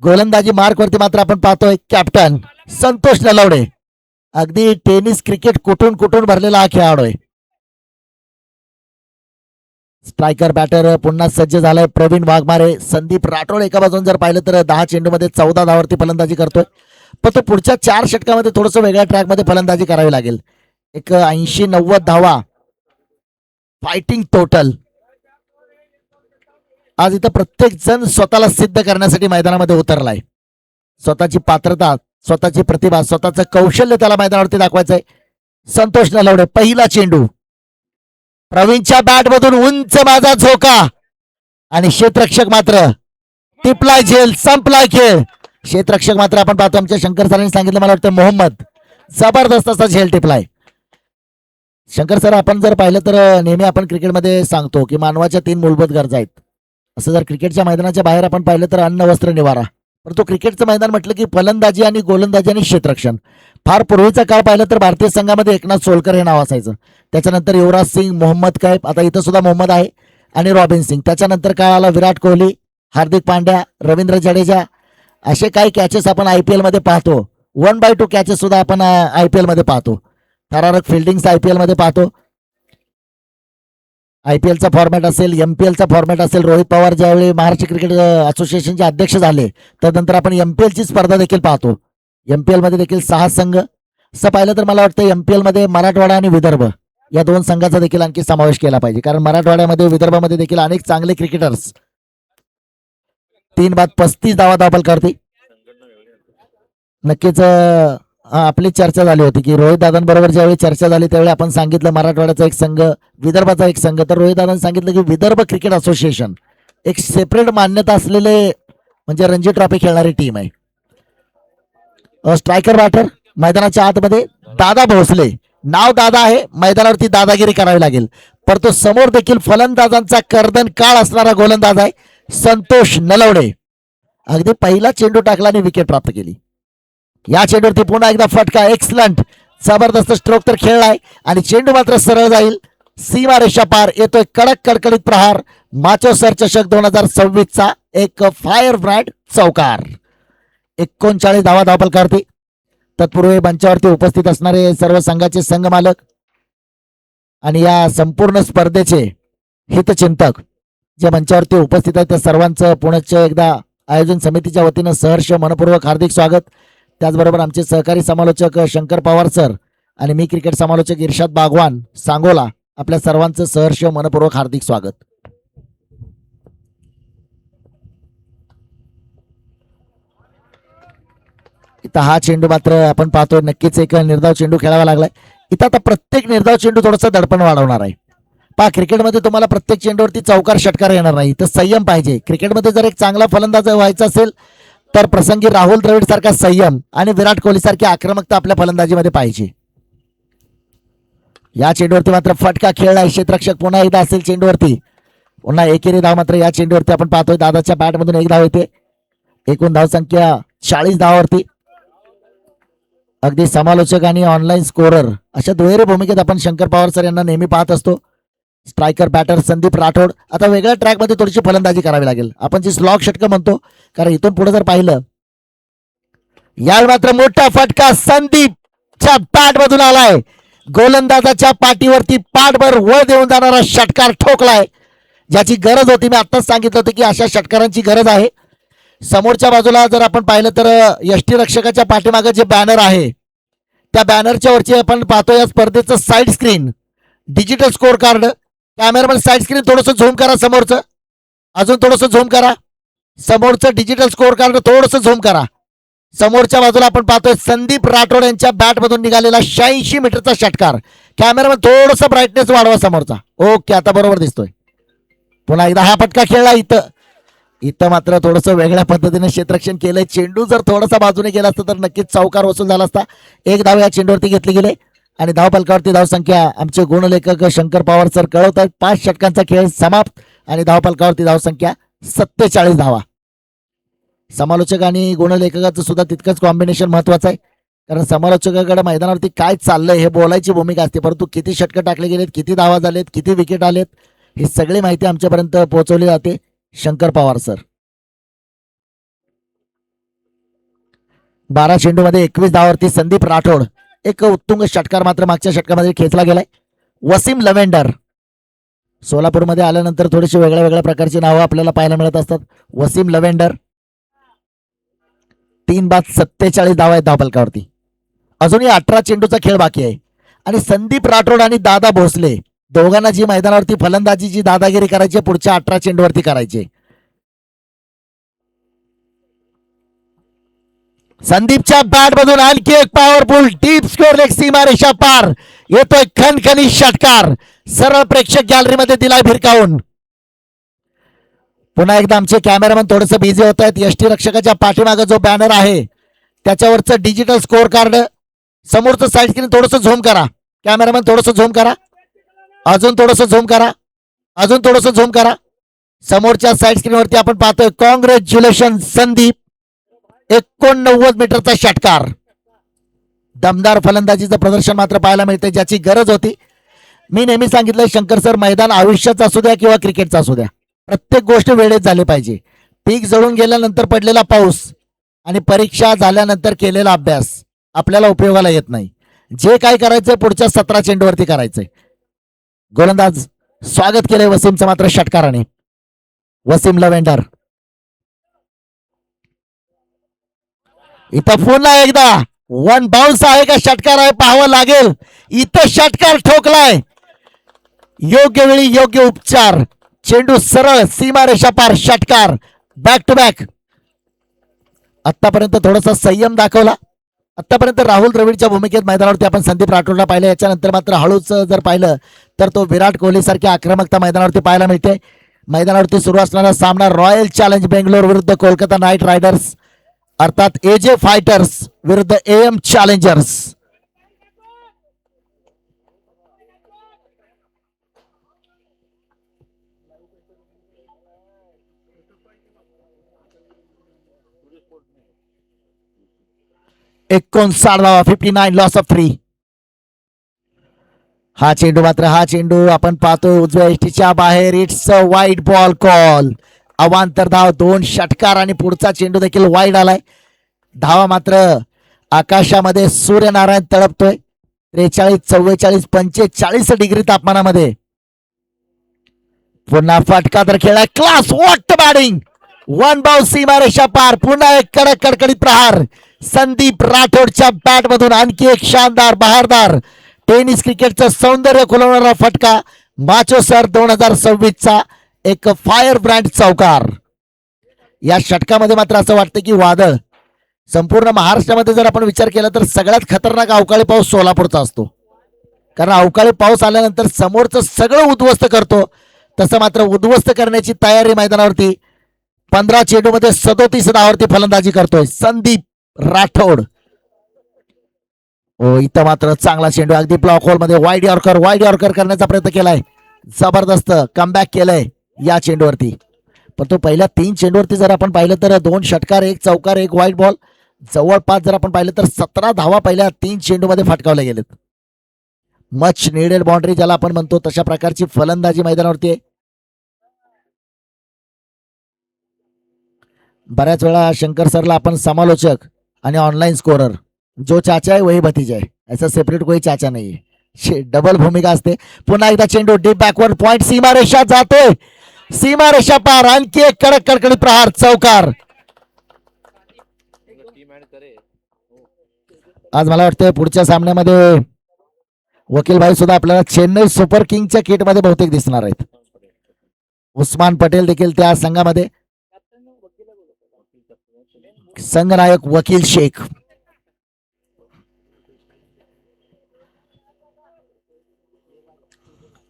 गोलंदाजी मार्क वरती मात्र आपण पाहतोय कॅप्टन संतोष नलवडे. अगदी टेनिस क्रिकेट कुठून कुठून भरलेला हा खेळाडू आहे. स्ट्रायकर बॅटर पुन्हा सज्ज झालाय प्रवीण वाघमारे. संदीप राठोड एका बाजून जर पाहिलं तर 10 चेंडूमध्ये 14 धावावरती फलंदाजी करतोय, पण तो पुढच्या 4 षटकामध्ये थोडस वेगळ्या ट्रॅक मध्ये फलंदाजी करावी लागेल. एक 80-90 धावा फायटिंग टोटल. आज इथं प्रत्येक जण स्वतःला सिद्ध करण्यासाठी मैदानामध्ये उतरलाय. स्वतःची पात्रता, स्वतःची प्रतिभा, स्वतःचं कौशल्य त्याला मैदानावरती दाखवायचंय. संतोष नलवडे पहिला चेंडू प्रवीणच्या बॅट मधून उंच माझा झोका आणि क्षेत्ररक्षक मात्र टिपलाय झेल, संपलाय खेळ. क्षेत्ररक्षक मात्र आपण पाहतो आमच्या शंकर सरांनी सांगितलं, मला वाटतं मोहम्मद, जबरदस्त असा झेल टिपलाय. शंकर सर आपण जर पाहिलं तर नेहमी आपण क्रिकेटमध्ये सांगतो की मानवाच्या 3 मूलभूत गरजा आहेत. असं जर क्रिकेटच्या मैदानाच्या बाहेर आपण पाहिलं तर अन्न, वस्त्र, निवारा. परंतु क्रिकेटचं मैदान म्हटलं की फलंदाजी आणि गोलंदाजी आणि क्षेत्ररक्षण. फार पूर्वीचा काळ पाहिलं तर भारतीय संघामध्ये एकनाथ सोलकर हे नाव असायचं. त्याच्यानंतर युवराज सिंग, मोहम्मद कैफ, आता इथं सुद्धा मोहम्मद आहे, आणि रॉबिन सिंग. त्याच्यानंतर काय आला विराट कोहली, हार्दिक पांड्या, रवींद्र जडेजा. असे काही कॅचेस आपण IPL मध्ये पाहतो. 1/2 कॅचेस सुद्धा आपण IPL मध्ये पाहतो. थरारक फिल्डिंग IPL मध्ये पाहतो. IPL चा फॉर्मॅट असेल, MPL चा फॉर्मॅट असेल. रोहित पवार ज्यावेळी महाराष्ट्र क्रिकेट असोसिएशनचे अध्यक्ष झाले त्यानंतर आपण MPL ची स्पर्धा देखील पाहतो. MPL मध्ये देखील 6 संघ. असं पाहिलं तर मला वाटतं MPL मध्ये मराठवाडा आणि विदर्भ या 2 संघाचा देखील आणखी समावेश केला पाहिजे, कारण मराठवाड्यामध्ये, विदर्भामध्ये देखील अनेक चांगले क्रिकेटर्स. 3 बाद 35 धावा धावफलकावरती. नक्कीच आपली चर्चा झाली होती की रोहित दादांबरोबर ज्यावेळी चर्चा झाली त्यावेळी आपण सांगितलं मराठवाड्याचा एक संघ, विदर्भाचा एक संघ. तर रोहित दादांनी सांगितलं की विदर्भ क्रिकेट असोसिएशन एक सेपरेट मान्यता असलेले म्हणजे रणजी ट्रॉफी खेळणारी टीम आहे. स्ट्रायकर बॅटर मैदानाच्या आतमध्ये दादा भोसले. नाव दादा आहे, मैदानावरती दादागिरी करावी लागेल, परंतु समोर देखील फलंदाजांचा कर्दन काळ असणारा गोलंदाज आहे संतोष नलवडे. अगदी पहिला चेंडू टाकला आणि विकेट प्राप्त केली. या चेंडूवरती पुन्हा एकदा फटका. एक्सलंट, जबरदस्त स्ट्रोक तर खेळलाय आणि चेंडू मात्र सरळ जाईल सीमा रेषा पार. येतोय कडक कडकडीत प्रहार. माचो सर चषक 2026 चा एक फायर ब्रँड चौकार. 39 धावा धावफलकावरती. तत्पूर्वी मंचावरती उपस्थित असणारे सर्व संघाचे संघ मालक आणि या संपूर्ण स्पर्धेचे हितचिंतक जे मंचावरती उपस्थित आहेत त्या सर्वांचं पुण्याच्या एकदा आयोजन समितीच्या वतीनं सहर्ष मनपूर्वक हार्दिक स्वागत. त्याचबरोबर आमचे सहकारी समालोचक शंकर पवार सर आणि मी क्रिकेट समालोचक इर्शाद बागवान सांगोला, आपल्या सर्वांचं सहर्ष मनपूर्वक हार्दिक स्वागत. इथं हा चेंडू मात्र आपण पाहतोय नक्कीच एक निर्धाव चेंडू खेळावा लागलाय. इथं आता प्रत्येक निर्धाव चेंडू थोडंसं दडपण वाढवणार आहे. पहा, क्रिकेटमध्ये तुम्हाला प्रत्येक चेंडूवरती चौकार षटकार येणार नाही, तर संयम पाहिजे. क्रिकेटमध्ये जर एक चांगला फलंदाज व्हायचा असेल तर प्रसंगी राहुल द्रविड सारखा संयम आणि विराट कोहली सारखी आक्रमकता आपल्या फलंदाजीमध्ये पाहिजे. या चेंडूवरती मात्र फटका खेळला. क्षेत्ररक्षक पुन्हा एकदा असेल चेंडूवरती. पुन्हा एकेरी धाव मात्र या चेंडूवरती आपण पाहतोय. दादाच्या बॅटमधून एक धाव येते. एकूण धाव संख्या 40 धावावरती. अगदी समालोचक आणि ऑनलाईन स्कोरर अशा दुहेरी भूमिकेत आपण शंकर पवार सर यांना नेहमी पाहत असतो. Striker batter Sandeep Rathod. आता वेगळ्या ट्रॅकमध्ये थोडीशी फलंदाजी करावी लागेल. आपण जी स्लॉग षटकं म्हणतो, कारण इथून पुढे जर पाहिलं, यावेळी मात्र मोठा फटका संदीपच्या बॅट मधून आलाय. गोलंदाजाच्या पाठीवरती पाठभर वळ देऊन जाणारा षटकार ठोकलाय, ज्याची गरज होती. मी आत्ताच सांगितलं होतं की अशा षटकारांची गरज आहे. समोरच्या बाजूला जर आपण पाहिलं तर यष्टीरक्षकाच्या पाठीमागे जे बॅनर आहे, त्या बॅनरच्या वरची आपण पाहतो या स्पर्धेचं side screen, digital score card. Cameraman side screen थोडंसं झूम करा. समोरचं अजून थोडंसं झूम करा. समोरचं डिजिटल स्कोर कार्ड थोडंसं झूम करा. समोरच्या बाजूला आपण पाहतोय संदीप राठोड यांच्या बॅटमधून निघालेला 86 मीटरचा षटकार. कॅमेरामॅन थोडंसं ब्राईटनेस वाढवा समोरचा. ओके, आता बरोबर दिसतोय. पुन्हा एकदा हा फटका खेळला. इथं मात्र थोडंसं वेगळ्या पद्धतीने क्षेत्ररक्षण केलंय. चेंडू जर थोडासा बाजूने गेला असता तर नक्कीच चौकार वसूल झाला असता. एक धाव या चेंडूवरती घेतली गेली आणि धावफलकावरती धावसंख्या आमचे गुणलेखक शंकर पवार सर कळवतात. 5 षटकांचा खेळ समाप्त आणि धावफलकावरती धावसंख्या 47 धावा. समालोचक आणि गुणलेखकाचं सुद्धा तितकंच कॉम्बिनेशन महत्वाचं आहे, कारण समालोचकाकडे मैदानावरती काय चाललंय हे बोलायची भूमिका असते, परंतु किती षटकं टाकले गेलेत, किती धावा झालेत, किती विकेट आलेत, ही सगळी माहिती आमच्यापर्यंत पोहोचवली जाते. शंकर पवार सर 12 चेंडूमध्ये 21 धावावरती संदीप राठोड. एक उत्तुंग षटकार मात्र मागच्या षटकामध्ये खेचला गेलाय. वसीम लव्हेंडर सोलापूरमध्ये आल्यानंतर थोडीशी वेगळ्या वेगळ्या प्रकारची नावं आपल्याला पाहायला मिळत असतात. वसीम लव्हेंडर 3 बाद 47 धावा आहेत धावफलकावरती. अजूनही 18 चेंडूचा खेळ बाकी आहे आणि संदीप राठोड आणि दादा भोसले दोघांना जी मैदानावरती फलंदाजीची दादागिरी करायची पुढच्या 18 चेंडूवरती करायचे. संदीपच्या बॅट मधून आणखी एक पॉवरफुल डीप स्कोर लेग सीमारेषा पार येतोय. खणखणी षटकार सरळ प्रेक्षक गॅलरीमध्ये दिलाय भिरकावून. पुन्हा एकदा आमचे कॅमेरामॅन थोडंसं बिझी होत आहेत. यष्टीरक्षकाच्या पाठीमागे जो बॅनर आहे त्याच्यावरचं डिजिटल स्कोर कार्ड, समोरचं साईड स्क्रीन थोडंसं झूम करा. कॅमेरामॅन थोडंसं झूम करा. अजून थोडंसं झूम करा. अजून थोडंसं झूम करा. समोरच्या साईड स्क्रीनवरती आपण पाहतोय कॉंग्रॅच्युलेशन संदीप, 89 मीटरचा षटकार. दमदार फलंदाजीचं प्रदर्शन मात्र पाहायला मिळते, ज्याची गरज होती. मी नेहमी सांगितलंय शंकर सर, मैदान आयुष्याचं असू द्या किंवा क्रिकेटचं असू द्या, प्रत्येक गोष्ट वेळेत झाली पाहिजे. पीक जळून गेल्यानंतर पडलेला पाऊस आणि परीक्षा झाल्यानंतर केलेला अभ्यास आपल्याला उपयोगाला येत नाही. जे काय करायचंय पुढच्या 17 चेंडूवरती करायचंय. गोलंदाज स्वागत केलंय वसीमचं मात्र षटकाराने. वसीम लव्हेंडर इथं पुन्हा एकदा वन बाउन्स आहे का षटकार आहे पाहावं लागेल. इथं षटकार ठोकलाय. योग्य वेळी योग्य उपचार. चेंडू सरळ सीमारेषा पार षटकार. Back to back. आतापर्यंत थोडासा संयम दाखवला. आतापर्यंत राहुल द्रविडच्या भूमिकेत मैदानावरती आपण संदीप राठोडला पाहिलं. याच्यानंतर मात्र हळूच जर पाहिलं तर तो विराट कोहली सारखी आक्रमकता मैदानावरती पाहायला मिळते. मैदानावरती सुरू असणारा सामना रॉयल चॅलेंज बेंगलोर विरुद्ध कोलकाता नाईट रायडर्स, अर्थात एजे फायटर्स विरुद्ध एएम चॅलेंजर्स. एकोण 59 लॉस ऑफ 3. हा चेंडू मात्र हा चेंडू आपण पाहतोय उजव्या एष्टीच्या बाहेर. It's a wide ball call. अवांतर धाव, 2 षटकार आणि पुढचा चेंडू देखील वाईड आलाय. धावा मात्र आकाशामध्ये सूर्यनारायण तळपतोय. 43, 44, 45 डिग्री तापमानामध्ये. पुन्हा फटका तर खेळाय. Class what batting. One bounce सीमारेषा पार. पुन्हा एक कडक कडकडीत प्रहार. संदीप राठोडच्या बॅट मधून आणखी एक शानदार बहारदार टेनिस क्रिकेटचं सौंदर्य खुलवणारा फटका. माचो सर 2026 चा एक फायर ब्रँड चौकार. या षटकामध्ये मात्र असं वाटतं की वादळ संपूर्ण महाराष्ट्रामध्ये जर आपण विचार केला तर सगळ्यात खतरनाक अवकाळी पाऊस सोलापूरचा असतो. कारण अवकाळी पाऊस आल्यानंतर समोरचं सगळं उद्ध्वस्त करतो, तसं मात्र उद्ध्वस्त करण्याची तयारी मैदानावरती 15 चेंडूमध्ये 37 धावावरती फलंदाजी करतोय संदीप राठोड. हो, इथं मात्र चांगला चेंडू अगदी ब्लॉक होल मध्ये वाईड यॉर्कर करण्याचा प्रयत्न केलाय. जबरदस्त कमबॅक केलंय या चेंडूवरती. पण तो पहिल्या 3 चेंडूवरती जर आपण पाहिलं तर 2 षटकार 1 चौकार 1 वाईट बॉल, जवळपास जर आपण पाहिलं तर 17 धावा पहिल्या 3 चेंडूमध्ये फटकावल्या गेलेत. मच निडेड बाउंड्री ज्याला आपण म्हणतो तशा प्रकारची फलंदाजी मैदानावरती आहे. बऱ्याच वेळा शंकर सरला आपण समालोचक आणि ऑनलाईन स्कोरर, जो चाचा है वही भतीजा है, ऐसा सेपरेट कोई चाचा नहीं है, डबल भूमिका असते. पुन्हा एकदा चेंडू डीप बॅकवर्ड पॉइंट सीमा रेषा जातोय, सीमा रेषा पार, आणखी एक कडक कडकडीत प्रहार चौकार. आज मला वाटतं पुढच्या सामन्यामध्ये वकील भाई सुद्धा आपल्याला चेन्नई सुपर किंगच्या किट मध्ये बहुतेक दिसणार आहेत. उस्मान पटेल देखील त्या संघामध्ये, संघनायक वकील शेख.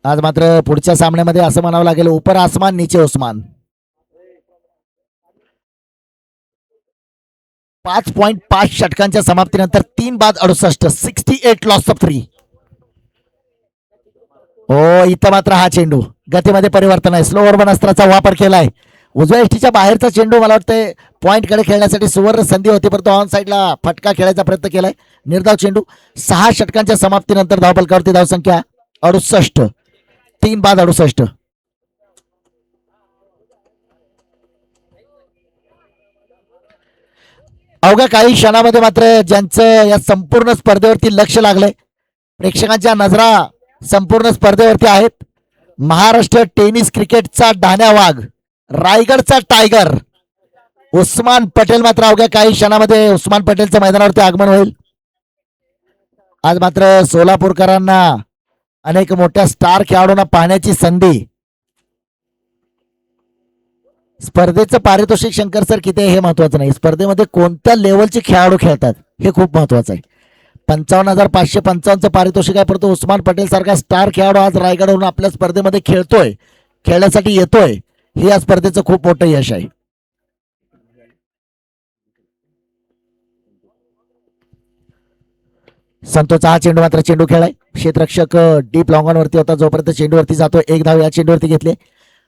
आज मात्र पुढच्या सामन्यामध्ये असं म्हणावं लागेल, ऊपर आसमान नीचे उस्मान. 5.5 षटकांच्या समाप्तीनंतर 3 बाद 68, 68 लॉस ऑफ 3. हो, इथं मात्र हा चेंडू गतीमध्ये परिवर्तन आहे, स्लो ओव्हर अस्त्राचा वापर केलाय. उजव्या एष्टीच्या बाहेरचा चेंडू मला वाटतं पॉइंट कडे खेळण्यासाठी सुवर्ण संधी होती, परंतु ऑन साईडला फटका खेळायचा प्रयत्न केलाय. निर्धाव चेंडू. 6 षटकांच्या समाप्तीनंतर धावफलकावरती धावसंख्या 68, 3 बाद 68. अवघ्या काही क्षणामध्ये मात्र ज्यांचं या संपूर्ण स्पर्धेवरती लक्ष लागलंय, प्रेक्षकांच्या नजरा संपूर्ण स्पर्धेवरती आहेत, महाराष्ट्र टेनिस क्रिकेटचा ढाण्या वाघ, रायगडचा टायगर उस्मान पटेल मात्र अवघ्या काही क्षणामध्ये उस्मान पटेलच्या मैदानावरती आगमन होईल. आज मात्र सोलापूरकरांना अनेक मोठ्या स्टार खेळाडूंना पाहण्याची संधी. स्पर्धेचं पारितोषिक शंकर सर किती आहे हे महत्वाचं नाही, स्पर्धेमध्ये कोणत्या लेवलचे खेळाडू खेळतात हे खूप महत्वाचं आहे. 55,555 पारितोषिक आहे, परंतु उस्मान पटेल सारखा स्टार खेळाडू आज रायगडवरून आपल्या स्पर्धेमध्ये खेळतोय, खेळण्यासाठी येतोय, हे या स्पर्धेचं खूप मोठं यश आहे. संतोषचा हा चेंडू मात्र चेंडू खेळाय, क्षेत्ररक्षक डीप लॉंग ऑन वरती होता, जोपर्यंत चेंडूवरती जातो 1 धाव या चेंडूवरती घेतले.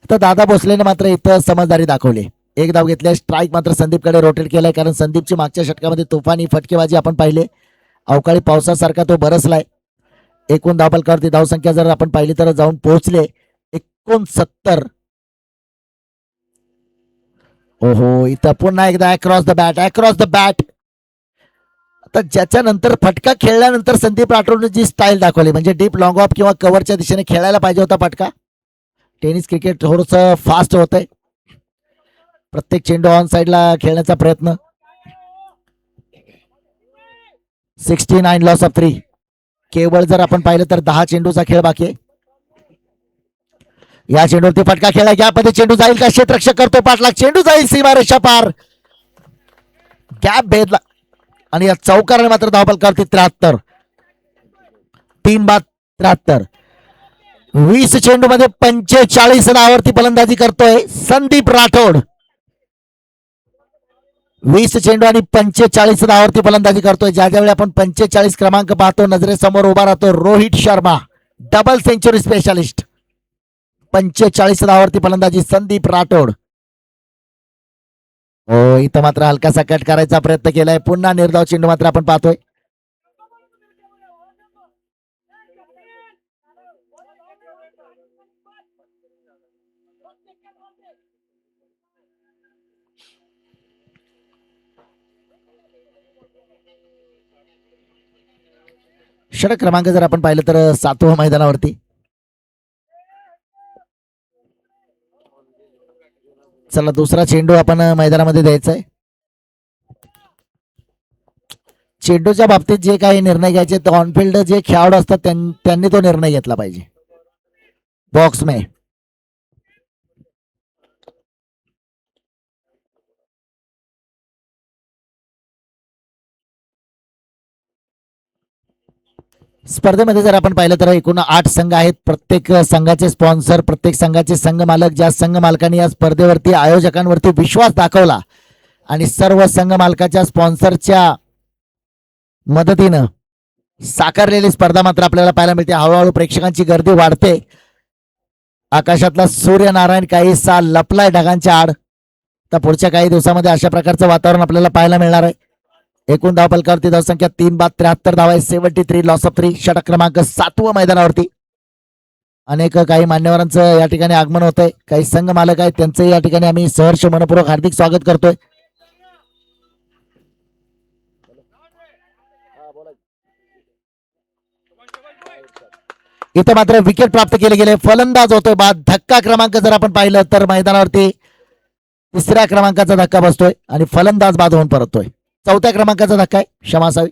तर दादा भोसलेने मात्र इथं समजदारी दाखवली, 1 धाव घेतले. स्ट्राईक मात्र संदीपकडे रोटेट केलाय, कारण संदीपची मागच्या षटकामध्ये तुफानी फटकेबाजी आपण पाहिले, अवकाळी पावसासारखा तो बरसलाय. एकूण धावफलकावरती धावसंख्या जर आपण पाहिली तर जाऊन पोहोचले 69. ओहो, इथं पुन्हा एकदा अक्रॉस द बॅट. आता ज्याच्या नंतर फटका खेळल्यानंतर संदीप राठोडने जी स्टाईल दाखवली, म्हणजे डीप लॉंग ऑफ किंवा कव्हरच्या दिशेने खेळायला पाहिजे होता फटका. टेनिस क्रिकेट थोडस फास्ट होत आहे, प्रत्येक चेंडू ऑन साइडला खेळण्याचा प्रयत्न. 69 लॉस ऑफ 3. केवळ जर आपण पाहिलं तर 10 चेंडूचा खेळ बाकी आहे. या चेंडूवरती फटका खेळला, गॅपमध्ये चेंडू जाईल का, क्षेत्ररक्षक करतो पाठलाग, चेंडू जाईल सीमारेषा पार, गॅप भेदला आणि या चौकाराने मात्र धावफलकावरती 73, 3 बाद 73. 20 चेंडू मध्ये 45 धावावरती फलंदाजी करतोय संदीप राठोड. 20 चेंडू आणि 45 धावावरती फलंदाजी करतोय. ज्यावेळी आपण 45 क्रमांक पाहतो, नजरेसमोर उभा राहतो Rohit Sharma, double century specialist. 45 धावावरती फलंदाजी संदीप राठोड. हो, इथं मात्र हलकासा कट करायचा प्रयत्न केलाय, पुन्हा निर्धाव चेंडू मात्र आपण पाहतोय. षटक क्रमांक जर आपण पाहिलं तर 7व्या मैदानावरती. चला, दुसरा चेंडू आपण मैदानामध्ये द्यायचा आहे. चेंडूच्या बाबतीत जे काही निर्णय घ्यायचे ते ऑनफिल्ड जे खेळाडू असतात त्यांनी तो निर्णय घेतला पाहिजे. बॉक्स में स्पर्धेमध्ये जर आपण पाहिलं तर एकूण 8 संघ आहेत. प्रत्येक संघाचे स्पॉन्सर, प्रत्येक संघाचे संघ मालक, ज्या संघ मालकांनी या स्पर्धेवरती आयोजकांवरती विश्वास दाखवला आणि सर्व संघ मालकाच्या स्पॉन्सरच्या मदतीनं साकारलेली स्पर्धा मात्र आपल्याला पाहायला मिळते. हळूहळू प्रेक्षकांची गर्दी वाढते. आकाशातला सूर्यनारायण काहीसा लपलाय ढगांच्या आड. तर पुढच्या काही दिवसामध्ये अशा प्रकारचं वातावरण आपल्याला पाहायला मिळणार आहे. एकूण धावफलकावरती धावसंख्या 3 बाद 73 धावा आहे. 73 लॉस ऑफ 3. षटक क्रमांक 7वं मैदानावरती. अनेक काही मान्यवरांचं या ठिकाणी आगमन होत आहे. काही संघ मालक आहेत त्यांचं या ठिकाणी आम्ही सहर्ष मनपूर्वक हार्दिक स्वागत करतोय. इथं मात्र विकेट प्राप्त केले गेले. फलंदाज होतोय बाद. धक्का क्रमांक जर आपण पाहिलं तर मैदानावरती 3ऱ्या क्रमांकाचा धक्का बसतोय आणि फलंदाज बाद होऊन परततोय. 4थ्या क्रमांकाचा धक्का आहे. क्षमा असावी.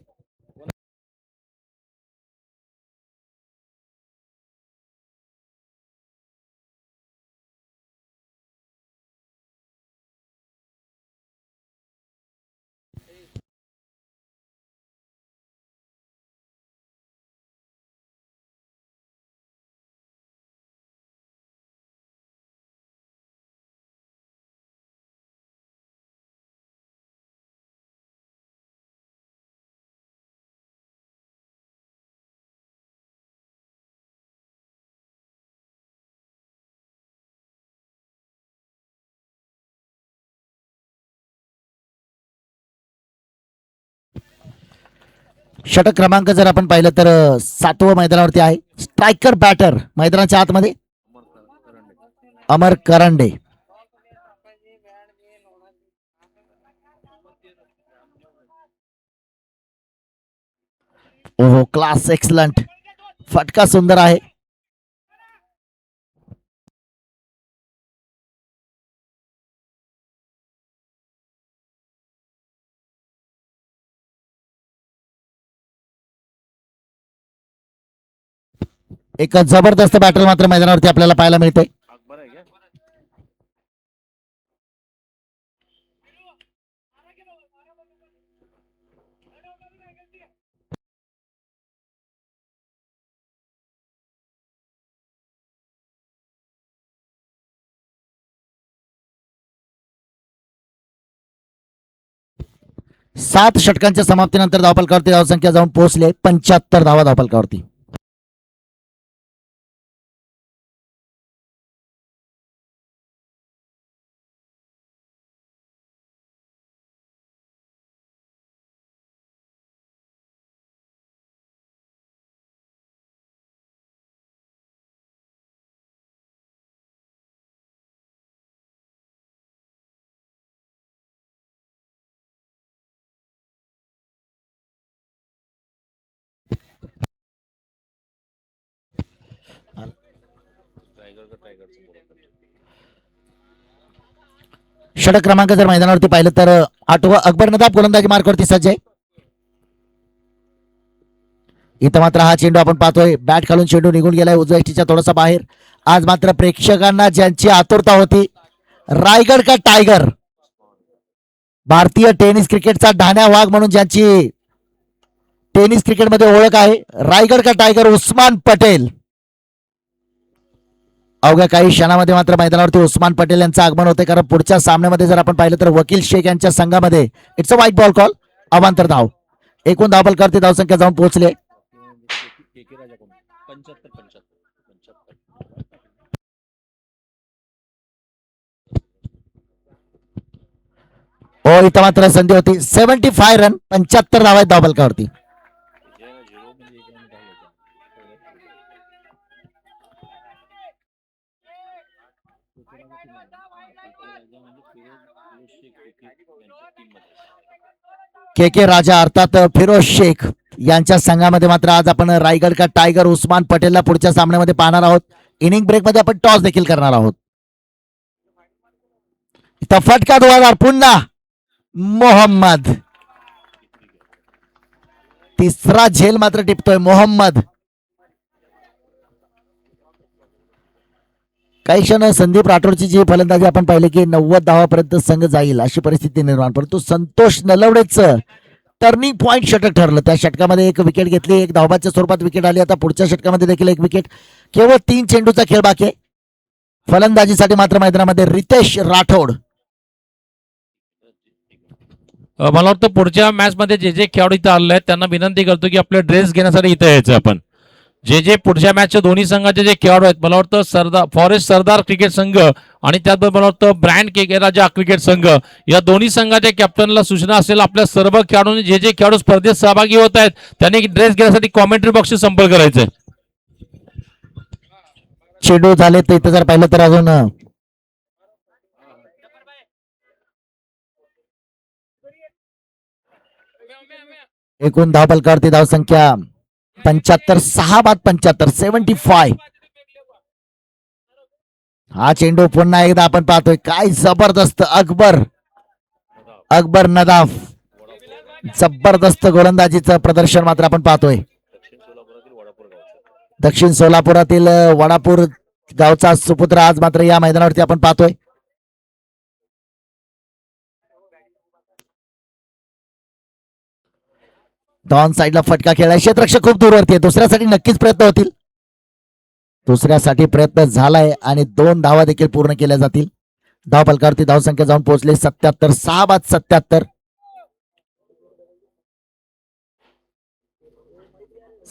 षटक क्रमांक जर आपण पाहिलं तर 7वं मैदानावरती आहे. स्ट्रायकर बॅटर मैदानाच्या आतमध्ये अमर करंडे. ओहो, क्लास एक्सलंट. फटका सुंदर आहे. एक जबरदस्त बॅटल मात्र मैदानावरती आपल्याला पाहायला मिळते. सात षटकांच्या समाप्तीनंतर धावफलकावरती धावसंख्या जाऊन पोहोचले 75 धावा धावफलकावरती. षटक क्रमांक जर मैदानावरती पाहिलं तर 8वं अकबर नदाब गोलंदाजी मार्कवरती सज्ज आहे. इथं मात्र हा चेंडू आपण पाहतोय. बॅट खालून चेंडू निघून गेलाय उजव्या एष्टीच्या थोडासा बाहेर. आज मात्र प्रेक्षकांना ज्यांची आतुरता होती, रायगड का टायगर, भारतीय टेनिस क्रिकेटचा ढाण्या वाघ म्हणून ज्यांची टेनिस क्रिकेटमध्ये ओळख आहे, रायगड का टायगर उस्मान पटेल. अवघ्या काही क्षणामध्ये मात्र मैदानावरती उस्मान पटेल यांचं आगमन होते. कारण पुढच्या सामन्यामध्ये जर आपण पाहिलं तर वकील शेख यांच्या संघामध्ये it's a white ball call, अवांतर धाव. एकूण धावफलकावरती धावसंख्या जाऊन पोहोचले. हो, इथं मात्र संधी होती. 75 रन, 75 धावा आहेत धावफलकावरती. के राजा अर्थात फिरोज शेख यांच्या संघामध्ये मात्र आज आपण रायगड का टायगर उस्मान पटेलला पुढच्या सामन्यामध्ये पाहणार आहोत. इनिंग ब्रेक मध्ये आपण टॉस देखील करणार आहोत. इथं फटका 2000 पुन्हा मोहम्मद. तिसरा झेल मात्र टिपतोय मोहम्मद. काही क्षण संदीप राठोडची जी फलंदाजी आपण पाहिले की 90 धावापर्यंत संघ जाईल अशी परिस्थिती निर्माण, परंतु संतोष नलवडेच टर्निंग पॉइंट षटक ठरलं. त्या षटकामध्ये एक विकेट घेतली, एक धावबाच्या स्वरूपात विकेट आली. आता पुढच्या षटकामध्ये देखील एक विकेट. केवळ 3 चेंडूचा खेळ बाकी आहे. फलंदाजीसाठी मात्र मैदानामध्ये रितेश राठोड. मला वाटतं पुढच्या मॅच मध्ये जे जे खेळाडू इथं आलेले आहेत त्यांना विनंती करतो की आपले ड्रेस घेण्यासाठी इथे यायचं आपण. जे पुढच्या मॅचच्या दोन्ही संघाचे जे खेळाडू आहेत, मला वाटतं सरदार फॉरेस्ट सरदार क्रिकेट संघ आणि त्याचबरोबर मला वाटतं ब्रँड के राजा क्रिकेट संघ, या दोन्ही संघाच्या कॅप्टनला सूचना असेल आपल्या सर्व खेळाडूंनी जे खेळाडू स्पर्धेत सहभागी होत आहेत त्यांनी ड्रेस घेण्यासाठी कॉमेंट्री बॉक्सशी संपर्क करायचा. चेंडू झाले तर इथं जर पाहिलं तर अजून एकूण धावफलकावरती धावसंख्या 75, 6 बाद 75, 75. हा चेंडू पुन्हा एकदा आपण पाहतोय. काय जबरदस्त अकबर नदाफ, जबरदस्त गोलंदाजीचं प्रदर्शन मात्र आपण पाहतोय. दक्षिण सोलापुरातील वडापूर गावचा सुपुत्र आज मात्र या मैदानावरती आपण पाहतोय. डॉन साइडला फटका खेळला. क्षेत्ररक्षक खूप दूरवरती आहे. दुसऱ्यासाठी नक्कीच प्रयत्न होतील. दुसऱ्यासाठी प्रयत्न झालाय आणि 2 धावा देखील पूर्ण केल्या जातील. धाव फलकावरती धावसंख्या जाऊन पोहोचले 77, 6 बाद 77.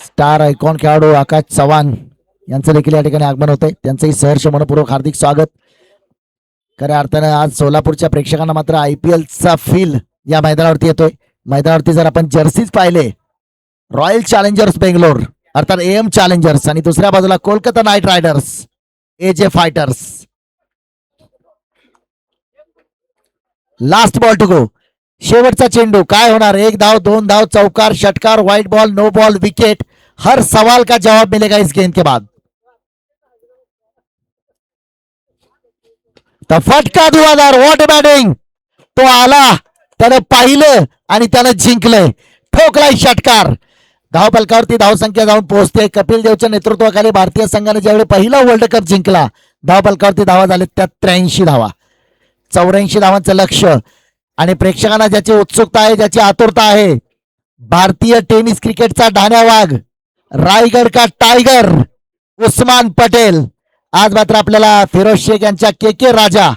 स्टार आयकॉन खेळाडू आकाश चव्हाण यांचं देखील या ठिकाणी आगमन होतंय. त्यांचंही सहर्ष मनपूर्वक हार्दिक स्वागत. खऱ्या अर्थानं आज सोलापूरच्या प्रेक्षकांना मात्र IPL चा फील या मैदानावरती येतोय. मैदानावरती जर आपण जर्सीज पाहिले, रॉयल चॅलेंजर्स बेंगलोर अर्थात AM चॅलेंजर्स आणि दुसऱ्या बाजूला Kolkata knight riders AJ fighters. Last ball to go. शेवटचा चेंडू काय होणार? 1 धाव, 2 धाव, चौकार, षटकार, white ball, no ball, wicket. हर सवाल का जवाब मिलेगा इस गेंद के बाद. तर फटका धुवाधार. What batting. तो आला, त्यानं पाहिलं आणि त्यानं जिंकलंय. ठोकलाय षटकार. धावफलकावरती धावसंख्या जाऊन पोहोचते. कपिल देवच्या नेतृत्वाखाली भारतीय संघाने ज्यावेळी पहिला वर्ल्ड कप जिंकला, धावफलकावरती धावा झाले त्यात 83 धावा. 84 धावांचं लक्ष्य. आणि प्रेक्षकांना ज्याची उत्सुकता आहे, ज्याची आतुरता आहे, भारतीय टेनिस क्रिकेटचा ढाण्या वाघ, रायगड का टायगर उस्मान पटेल आज मात्र आपल्याला फिरोज शेख यांच्या KK राजा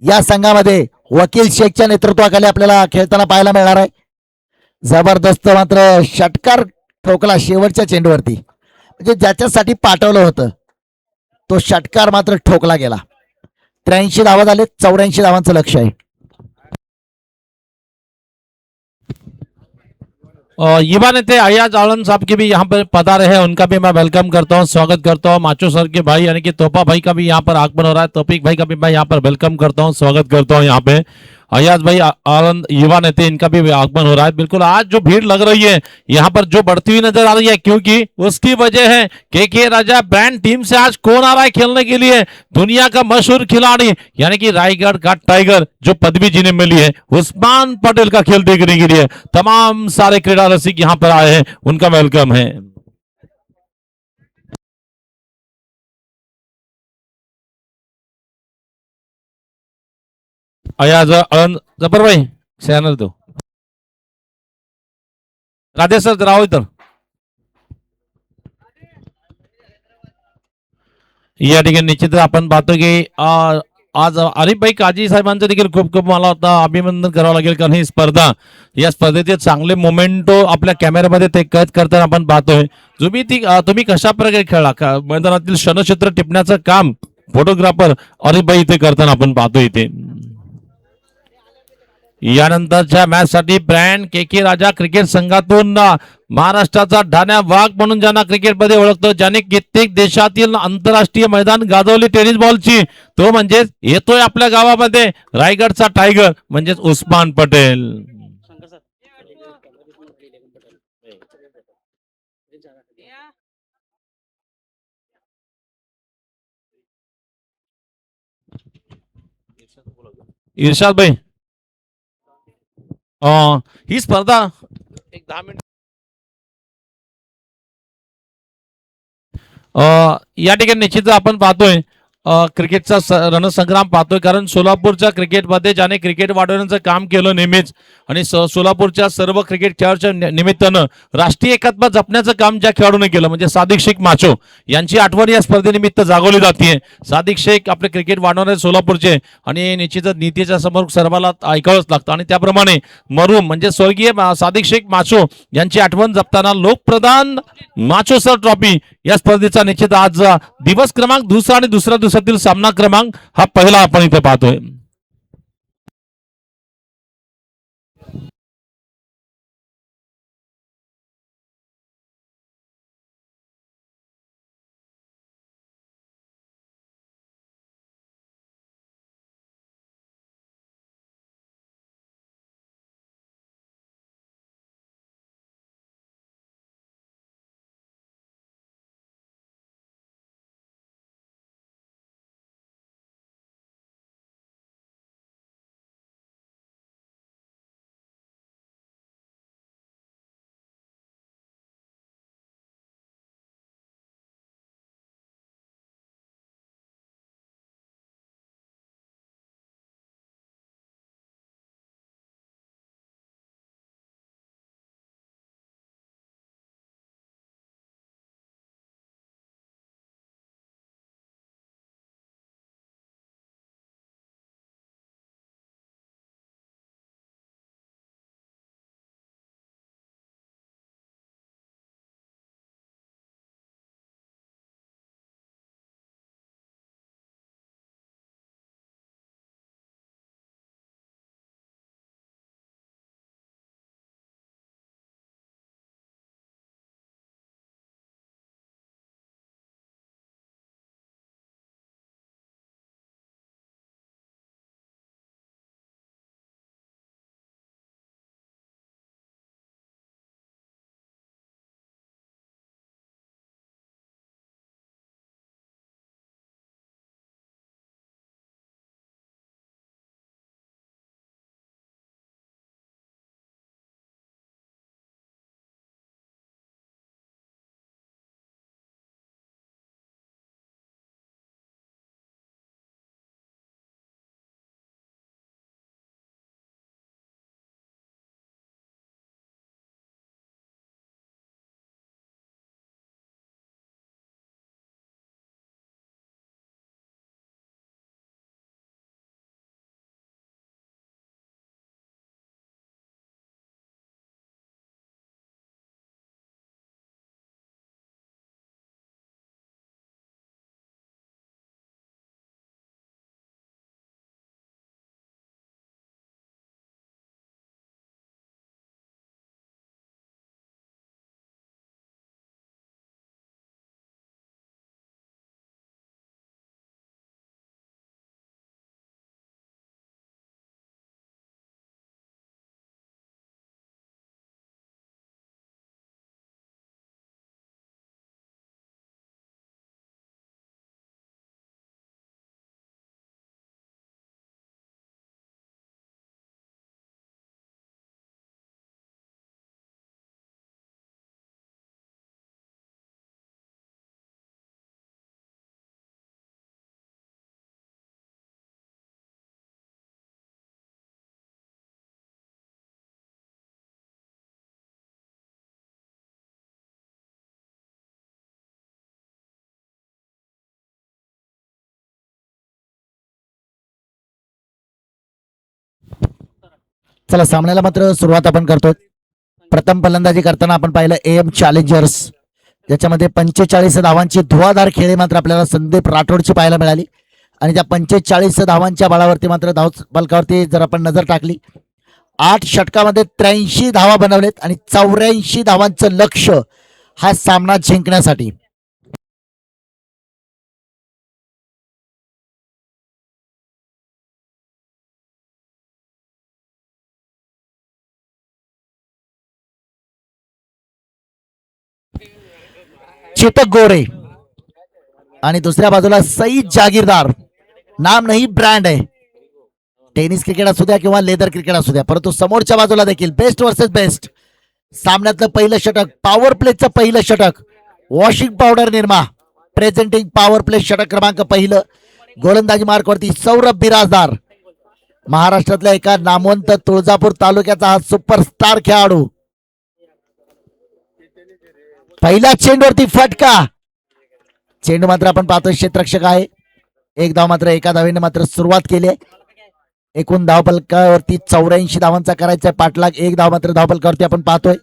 या संघामध्ये वकील शेखच्या नेतृत्वाखाली आपल्याला खेळताना पाहायला मिळणार आहे. जबरदस्त मात्र षटकार ठोकला शेवटच्या चेंडूवरती. म्हणजे ज्याच्यासाठी पाठवलं होतं तो षटकार मात्र ठोकला गेला. 83 धावा झाले. 84 धावांचं लक्ष आहे. युवा नेता अयाज आलम साहब के भी यहाँ पर पधारे हैं, उनका भी मैं वेलकम करता हूँ, स्वागत करता हूँ. माचो सर के भाई यानी कि तोपा भाई का भी यहाँ पर आगमन हो रहा है. तौफीक भाई का भी मैं यहाँ पर वेलकम करता हूँ, स्वागत करता हूँ. यहाँ पे अयाज भाई आनंद युवा नेता, इनका भी आगमन हो रहा है. बिल्कुल आज जो भीड़ लग रही है यहाँ पर जो बढ़ती हुई नजर आ रही है, क्योंकि उसकी वजह है KK राजा ब्रांड टीम से आज कौन आ रहा है खेलने के लिए? दुनिया का मशहूर खिलाड़ी यानी कि रायगढ़ का टाइगर जो पदवी जिन्हें मिली है, उस्मान पटेल का खेल देखने के लिए तमाम सारे क्रीड़ा रसिक यहाँ पर आए हैं, उनका वेलकम है. अयाज जबर भाई चॅनल तो राधेश सर जरा आओ इधर. या ठिकाणी निश्चित आपण पाहतो की आज आरिफभाई काजी साहेबांचं देखील खूप खूप मला आता अभिनंदन करावं लागेल, कारण ही स्पर्धा, या स्पर्धेचे चांगले मोमेंटो आपल्या कॅमेऱ्यामध्ये ते कैद करताना आपण पाहतोय. तुम्ही कशा प्रकारे खेळला मैदानातील क्षणचित्र टिपण्याचं काम फोटोग्राफर आरिफभाई इथे करताना आपण पाहतोय. इथे यानंतरच्या मॅच साठी ब्रँड KK राजा क्रिकेट संघातून महाराष्ट्राचा ढाण्या वाघ म्हणून ज्यांना क्रिकेटमध्ये ओळखतो, ज्याने कित्येक देशातील आंतरराष्ट्रीय मैदान गाजवली टेनिस बॉलची, तो म्हणजे येतोय आपल्या गावामध्ये रायगडचा टायगर म्हणजेच उस्मान पटेल. इर्शाद भाई ही स्पर्धा एक 10 मिनिट या ठिकाणी निश्चित आपण पाहतोय क्रिकेटचा रणसंग्राम पाहतोय, कारण सोलापूरच्या क्रिकेटमध्ये ज्याने क्रिकेट वाढवण्याचं काम केलं नेहमीच, आणि सोलापूरच्या सर्व क्रिकेट खेळाडूच्या निमित्तानं राष्ट्रीय एकात्मता जपण्याचं काम ज्या खेळाडूने केलं म्हणजे सादिक शेख माचो यांची आठवण या स्पर्धेनिमित्त जागवली जाते. सादिक शेख आपले क्रिकेट वाढवणारे सोलापूरचे, आणि निश्चितच नीतीच्या समोर सर्वांना ऐकावंच लागतं, आणि त्याप्रमाणे मरूम म्हणजे स्वर्गीय सादिक शेख माचो यांची आठवण जपताना लोकप्रधान माचो सर ट्रॉफी या स्पर्धेचा निश्चित आज दिवस क्रमांक दुसरा आणि दुसऱ्या दिवसातील सामना क्रमांक हा पहिला आपण इथे पाहतोय. चला, सामन्याला मात्र सुरुवात आपण करतोय. प्रथम फलंदाजी करताना आपण पाहिलं AM चॅलेंजर्स, ज्याच्यामध्ये 45 धावांची धुवाधार खेळी मात्र आपल्याला संदीप राठोडची पाहायला मिळाली. आणि त्या 45 धावांच्या बळावरती मात्र धाव फलकावरती जर आपण नजर टाकली, 8 षटकामध्ये 83 धावा बनवलेत आणि 84 धावांचं लक्ष्य हा सामना जिंकण्यासाठी. चेतक गोरे आणि दुसऱ्या बाजूला सईद जागीरदार. नाम नाही, ब्रँड आहे. टेनिस क्रिकेट असू द्या किंवा लेदर क्रिकेट असू द्या, परंतु समोरच्या बाजूला देखील बेस्ट वर्सेस बेस्ट. सामन्यातलं पहिलं षटक, पॉवर प्लेचं पहिलं षटक, washing powder Nirma presenting power play षटक क्रमांक पहिलं. गोलंदाजी मार्कवरती सौरभ बिराजदार, महाराष्ट्रातल्या एका नामवंत तुळजापूर तालुक्याचा हा सुपरस्टार खेळाडू. पहिल्या चेंडूवरती फटका. चेंडू मात्र आपण पाहतोय क्षेत्ररक्षक आहे. एक धाव मात्र एका धावेने मात्र सुरुवात केली आहे. एकूण धावफलकावरती 84 धावांचा करायचा पाठलाग. एक धाव मात्र धावफलकावरती आपण पाहतोय.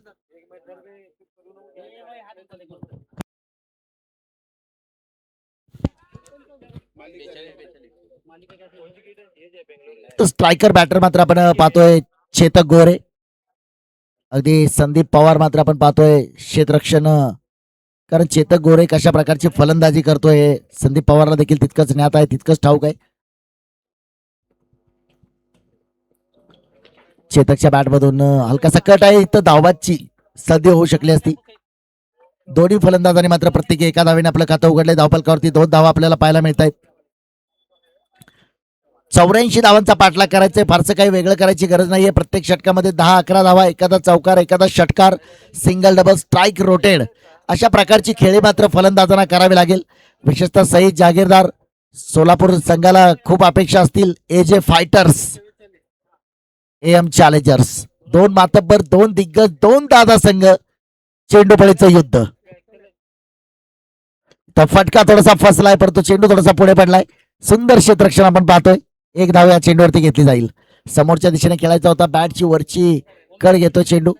स्ट्रायकर बॅटर मात्र आपण पाहतोय चेतक गोरे. अगदी संदीप पवार मात्र आपण पाहतोय क्षेत्ररक्षण, कारण चेतक गोरे कशा प्रकारची फलंदाजी करतोय हे संदीप पवारला देखील तितकंच ज्ञात आहे, तितकंच ठाऊक आहे. चेतकच्या बॅटमधून हलकासा कट आहे, इथं धावबादची संधी होऊ शकली असती. दोन्ही फलंदाजांनी मात्र प्रत्येकी एका धावेने आपलं खातं उघडलंय. धावफलकावरती 2 धावा आपल्याला पाहायला मिळत आहेत. 84 धावांचा पाठलाग करायचंय, फारसं काही वेगळं करायची गरज नाहीये. प्रत्येक षटकामध्ये 10-11 धावा, एखादा चौकार, एखादा षटकार, सिंगल, डबल, स्ट्राईक, रोटेड अशा प्रकारची खेळी मात्र फलंदाजांना करावी लागेल. विशेषतः सईद जागीरदार सोलापूर संघाला खूप अपेक्षा असतील. एजे फायटर्स, एम चॅलेंजर्स, 2 मातब्बर, 2 दिग्गज, 2 दादा संघ, चेंडूपळीचं युद्ध. तर फटका थोडासा फसलाय, परंतु चेंडू थोडासा पुढे पडलाय. सुंदर क्षेत्ररक्षण आपण पाहतोय. एक धाव या चेंडूवरती घेतली जाईल. समोरच्या दिशेने खेळायचा होता, बॅटची वरची कड घेतो चेंडू,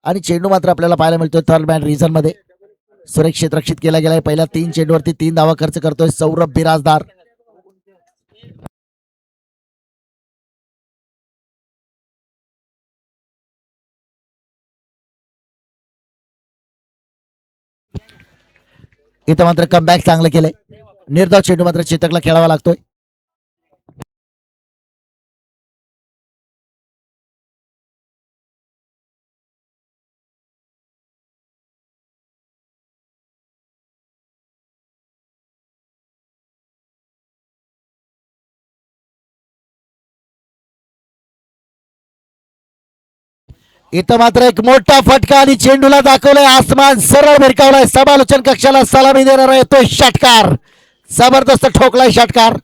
आणि चेंडू मात्र आपल्याला पाहायला मिळतोय थर्ड मॅन रिझन मध्ये. सुरेख क्षेत्ररक्षित केला गेलाय. पहिल्या 3 चेंडूवरती 3 धावा खर्च करतोय सौरभ बिराजदार. इथं मात्र कमबॅक चांगलं केलंय. निर्धाव चेंडू मात्र चेतकला खेळावा लागतोय. इथं मात्र एक मोठा फटका आणि चेंडूला दाखवलाय आसमान, सरळ भिरकावलाय. समालोचन कक्षाला सलामी देणारा येतोय षटकार. जबरदस्त ठोकलाय षटकार.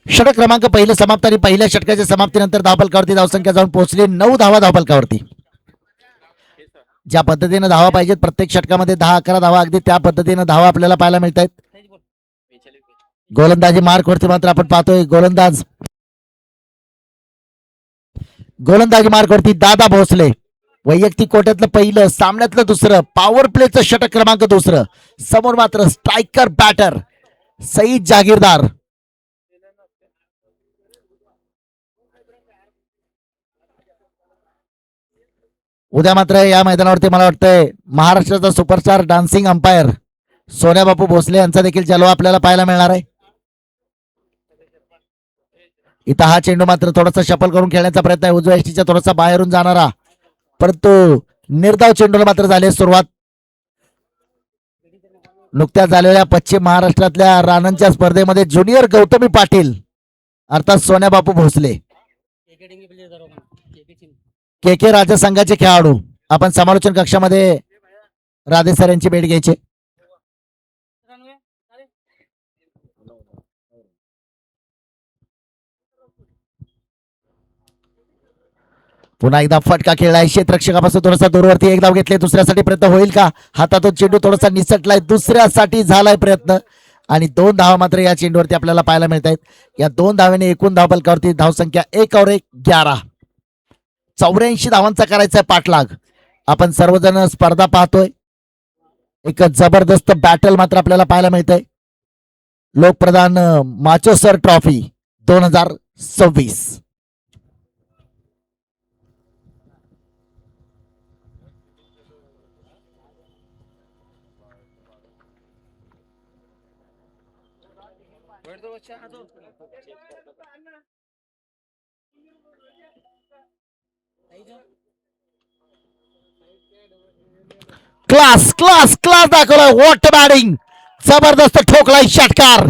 षटक क्रमांक पहिलं समाप्त, आणि पहिल्या षटकाच्या समाप्तीनंतर धावफलकावरती धावसंख्या जाऊन पोहोचली 9 धावा धावफलकावरती. ज्या पद्धतीने धावा पाहिजेत प्रत्येक षटकामध्ये 10-11 धावा, अगदी त्या पद्धतीने धावा आपल्याला पाहायला मिळत आहेत. गोलंदाजी मार्क वरती मात्र आपण पाहतोय गोलंदाजी मार्क वरती दादा भोसले. वैयक्तिक कोट्यातलं पहिलं, सामन्यातलं दुसरं, पॉवर प्लेचं षटक क्रमांक दुसरं. समोर मात्र स्ट्रायकर बॅटर सईद जागीरदार. उद्या मात्र या मैदानावरती मला वाटतंय महाराष्ट्राचा सुपरस्टार डान्सिंग अंपायर सोन्या बापू भोसले यांचा देखील जलवा आपल्याला पाहायला मिळणार आहे. इथं हा चेंडू मात्र थोडासा शफल करून खेळण्याचा प्रयत्न आहे, उजव्या यष्टीच्या थोडासा बाहेरून जाणारा, परंतु निर्धाव चेंडूला मात्र झाली सुरुवात. नुकत्याच झालेल्या पश्चिम महाराष्ट्रातल्या रानांच्या स्पर्धेमध्ये ज्युनियर गौतमी पाटील अर्थात सोन्या बापू भोसले के के राजा संघाचे खेळाडू आपण समालोचन कक्षामध्ये राधे सर यांची भेट घ्यायची. पुन्हा एकदा फटका खेळलाय क्षेत्ररक्षकापासून थोडासा दूरवरती एक धाव घेतले दुसऱ्यासाठी प्रयत्न होईल का हातातून चेंडू थोडासा निसटलाय दुसऱ्यासाठी झालाय प्रयत्न आणि 2 धावा मात्र या चेंडूवरती आपल्याला पाहायला मिळत आहेत. या 2 धावेने एकूण धावफलकावरती धावसंख्या 1/11 84 धावांचा करायचा आहे पाठलाग. आपण सर्वजण स्पर्धा पाहतोय. एक जबरदस्त बॅटल मात्र आपल्याला पाहायला मिळतंय. Lokpradhan Machosar trophy 2026. Class class class दाखवलाय. वॉट बॅटिंग जबरदस्त ठोकलाय षटकार.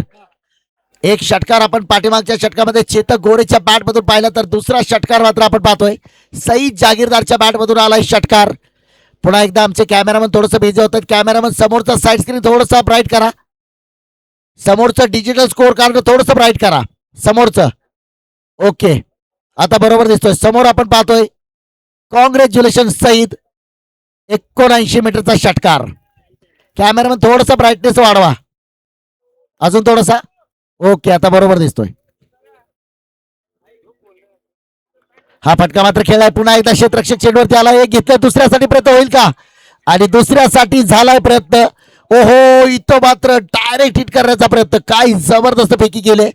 एक षटकार आपण पाठीमागच्या षटकामध्ये चेतक गोरेच्या बॅट मधून पाहिला तर दुसरा षटकार मात्र आपण पाहतोय सईद जागीरदारच्या बॅट मधून आलाय षटकार. पुन्हा एकदा आमचे कॅमेरामन थोडंसं बिझी होतात. कॅमेरामन समोरचा साईड स्क्रीन थोडंसं ब्राईट करा. समोरचं डिजिटल स्कोर कार्ड थोडंसं ब्राईट करा समोरचं. ओके आता बरोबर दिसतोय. समोर आपण पाहतोय कॉंग्रॅच्युलेशन सईद 79 मीटरचा षटकार. कॅमेरामन थोडासा ब्राईटनेस वाढवा अजून थोडासा. ओके आता बरोबर दिसतोय. हा फटका मात्र खेळलाय. पुन्हा एकदा क्षेत्ररक्षक चेंडूवरती आला. एक घेतलं दुसऱ्यासाठी प्रयत्न होईल का आणि दुसऱ्यासाठी झालाय प्रयत्न. ओहो इथं मात्र डायरेक्ट हिट करण्याचा प्रयत्न. काय जबरदस्त पैकी केले.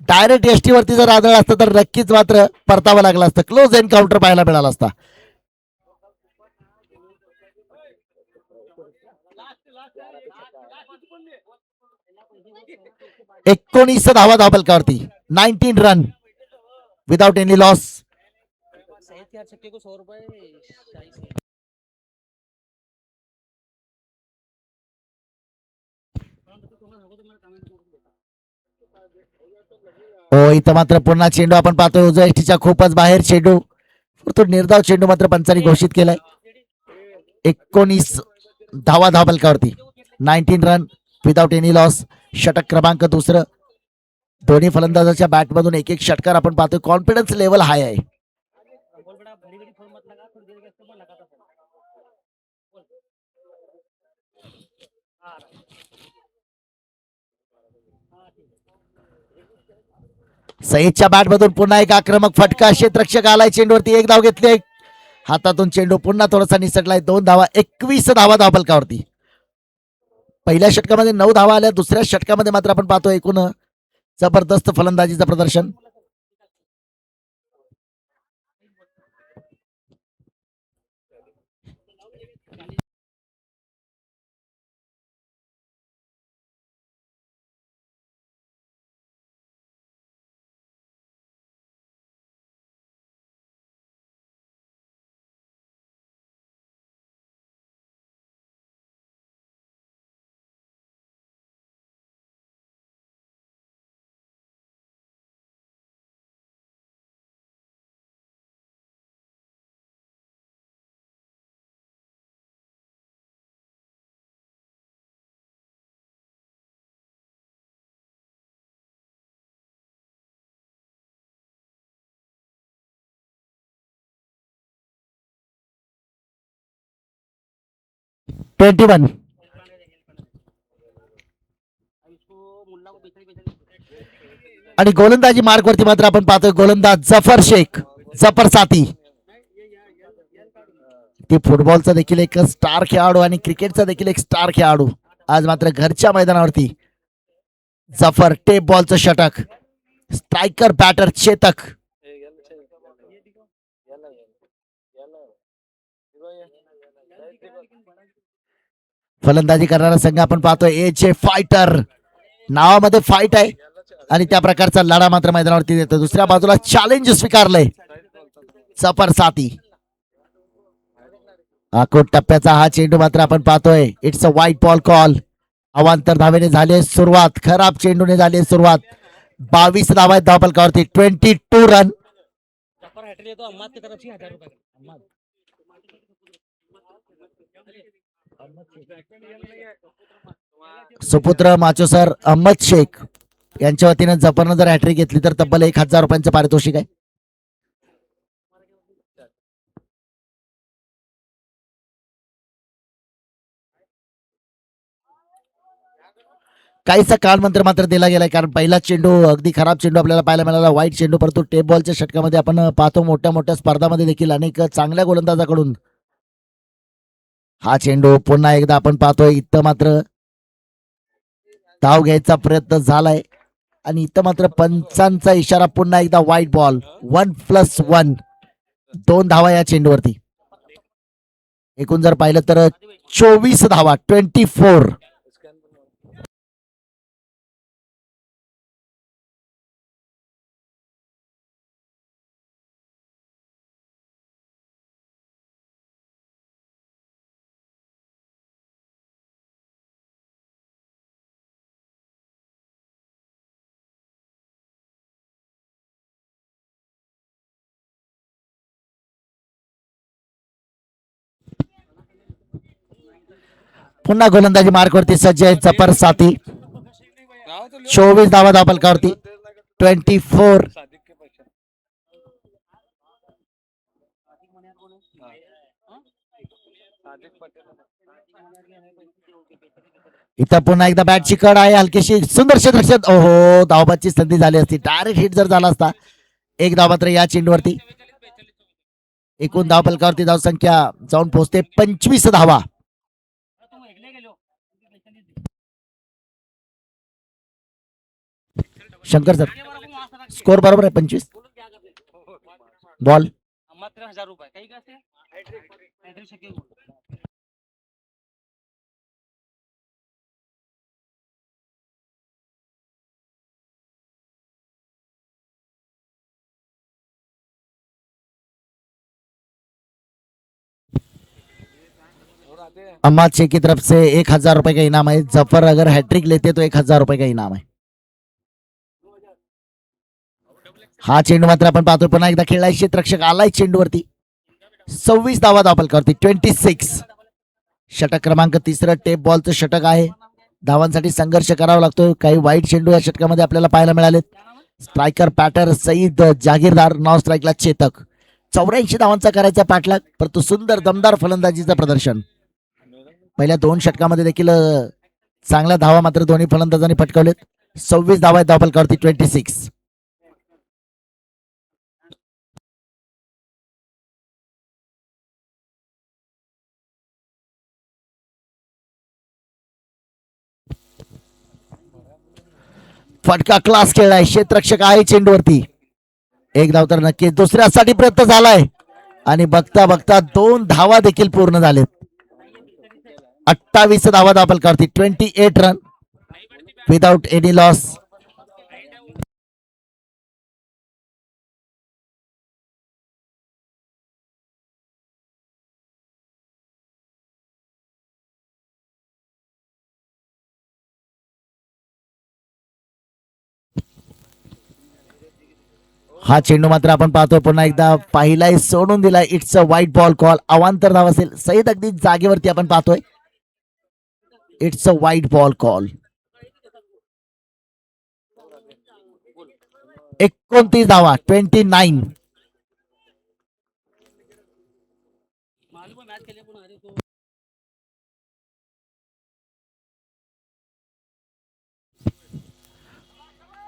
डायरेक्ट एसटी वरती जर आदळ असतं तर नक्कीच मात्र परतावं लागलं असतं. क्लोज एन्काउंटर पाहायला मिळाला असता. एकोणीस धावा धावफलकावरती 19 रन विदाउट एनी लॉस. हो इथं मात्र पुन्हा चेंडू आपण पाहतोय उजव्या एसटीच्या खूपच बाहेर चेंडू. तो निर्धाव चेंडू मात्र पंचांनी घोषित केलाय. 19 धावा धावफलकावरती 19 रन विदाउट एनी लॉस. षटक क्रमांक दुसरं. दोन्ही फलंदाजाच्या बॅटमधून एक एक षटकार आपण पाहतोय. कॉन्फिडन्स लेवल हाय आहे. सईदच्या बॅटमधून पुन्हा एक आक्रमक फटका. क्षेत्ररक्षक आलाय चेंडूवरती. एक धाव घेतली. हातातून चेंडू पुन्हा थोडासा निसटलाय. 2 धावा 21 धावा धावफलकावरती. पहिल्या षटकामध्ये 9 धावा आल्या. दुसऱ्या षटकामध्ये मात्र आपण पाहतोय एकूण जबरदस्त फलंदाजीचं प्रदर्शन. Twenty one. आणि गोलंदाजी मार्क वरती मात्र आपण पाहतोय गोलंदाज जफर शेख. जफर साथी ती फुटबॉलचा देखील एक स्टार खेळाडू आणि क्रिकेटचा देखील एक स्टार खेळाडू. आज मात्र घरच्या मैदानावरती जफर टेप बॉलचं षटक. Striker batter Chetak. फलंदाजी करणारा संघ आपण पाहतोय एजे फायटर. नावामध्ये फाईट आहे आणि त्या प्रकारचा लढा मात्र मैदानावरती देतो. दुसऱ्या बाजूला चॅलेंज स्वीकारलंय जफर साथी. आखोट टप्प्याचा हा चेंडू मात्र आपण पाहतोय. इट्स अ वाईट बॉल कॉल. अवांतर धावेने झाली सुरुवात. खराब चेंडूने झाली सुरुवात. 22 धावा आहेत धावफलकावरती. 22 रन. सुपुत्र माचोसर अहमद शेख यांच्या वतीने जफरनं जर हॅट्रिक घेतली तर तब्बल 1000 रुपयांचं पारितोषिक आहे. काहीसा कानमंत्र मात्र दिला गेलाय, कारण पहिला चेंडू अगदी खराब चेंडू आपल्याला पाहायला मिळाला, वाईट चेंडू. परंतु टेप बॉलच्या षटकामध्ये आपण पाहतो मोठ्या मोठ्या स्पर्धामध्ये देखील अनेक चांगल्या गोलंदाजाकडून हा चेंडू पुन्हा एकदा आपण पाहतोय. इथं मात्र धाव घ्यायचा प्रयत्न झालाय आणि इथं मात्र पंचांचा इशारा. पुन्हा एकदा वाईट बॉल. 1+1 2 धावा या चेंडूवरती. एकूण जर पाहिलं तर 24 धावा, 24. पुन्हा गोलंदाजी मार्कवरती सज्ज आहे जपर साथी. 24 धावा धावफलकावरती. 24. इथं पुन्हा एकदा बॅटची कड आहे, हलकीशी सुंदर क्षेत्ररक्षण. ओहो, धावबाची संधी झाली असती. डायरेक्ट हिट जर झाला असता. एक धाव मात्र या चेंडूवरती. एकूण धावफलकावरती धावसंख्या जाऊन पोहोचते 25 धावा. शंकर सर, स्कोर बरोबर आहे 25. बॉल अम्मा की तरफ से 1000 रुपए का इनाम है. जफर अगर हैट्रिक लेते तो 1000 रुपए का इनाम है. हा चेंडू मात्र आपण पाहतोय पुन्हा एकदा खेळलाय. क्षेत्ररक्षक आलाय चेंडूवरती. 26 धावा धावफलकावरती. 26. षटक क्रमांक 3 टेप बॉलचं षटक आहे. धावांसाठी संघर्ष करावा लागतोय. काही वाईट चेंडू या षटकामध्ये आपल्याला पाहायला मिळालेत. Striker batter Saeed Jagirdar, non स्ट्राईकला चेतक. 84 धावांचा करायचा पाठलाग, परंतु सुंदर दमदार फलंदाजीचं प्रदर्शन. पहिल्या 2 षटकामध्ये देखील चांगल्या धावा मात्र दोन्ही फलंदाजांनी पटकावलेत. 26 धावा आहेत धावफलकावरती. 26. फटका क्लास खेळलाय. क्षेत्ररक्षक आहे चेंडूवरती. एक धाव तर नक्कीच. दुसऱ्यासाठी प्रयत्न झालाय आणि बघता बघता 2 धावा देखील पूर्ण झालेत. 28 धावा धावफलकावरती. 28 रन विदाउट एनी लॉस. हा चेंडू मात्र आपण पाहतोय पुन्हा एकदा पाहिलाय, सोडून दिलाय. इट्स अ वाईट बॉल कॉल. अवांतर धाव असेल. सईद अगदी जागेवरती आपण पाहतोय. इट्स अ वाईट बॉल कॉल. 29 धावा. 29.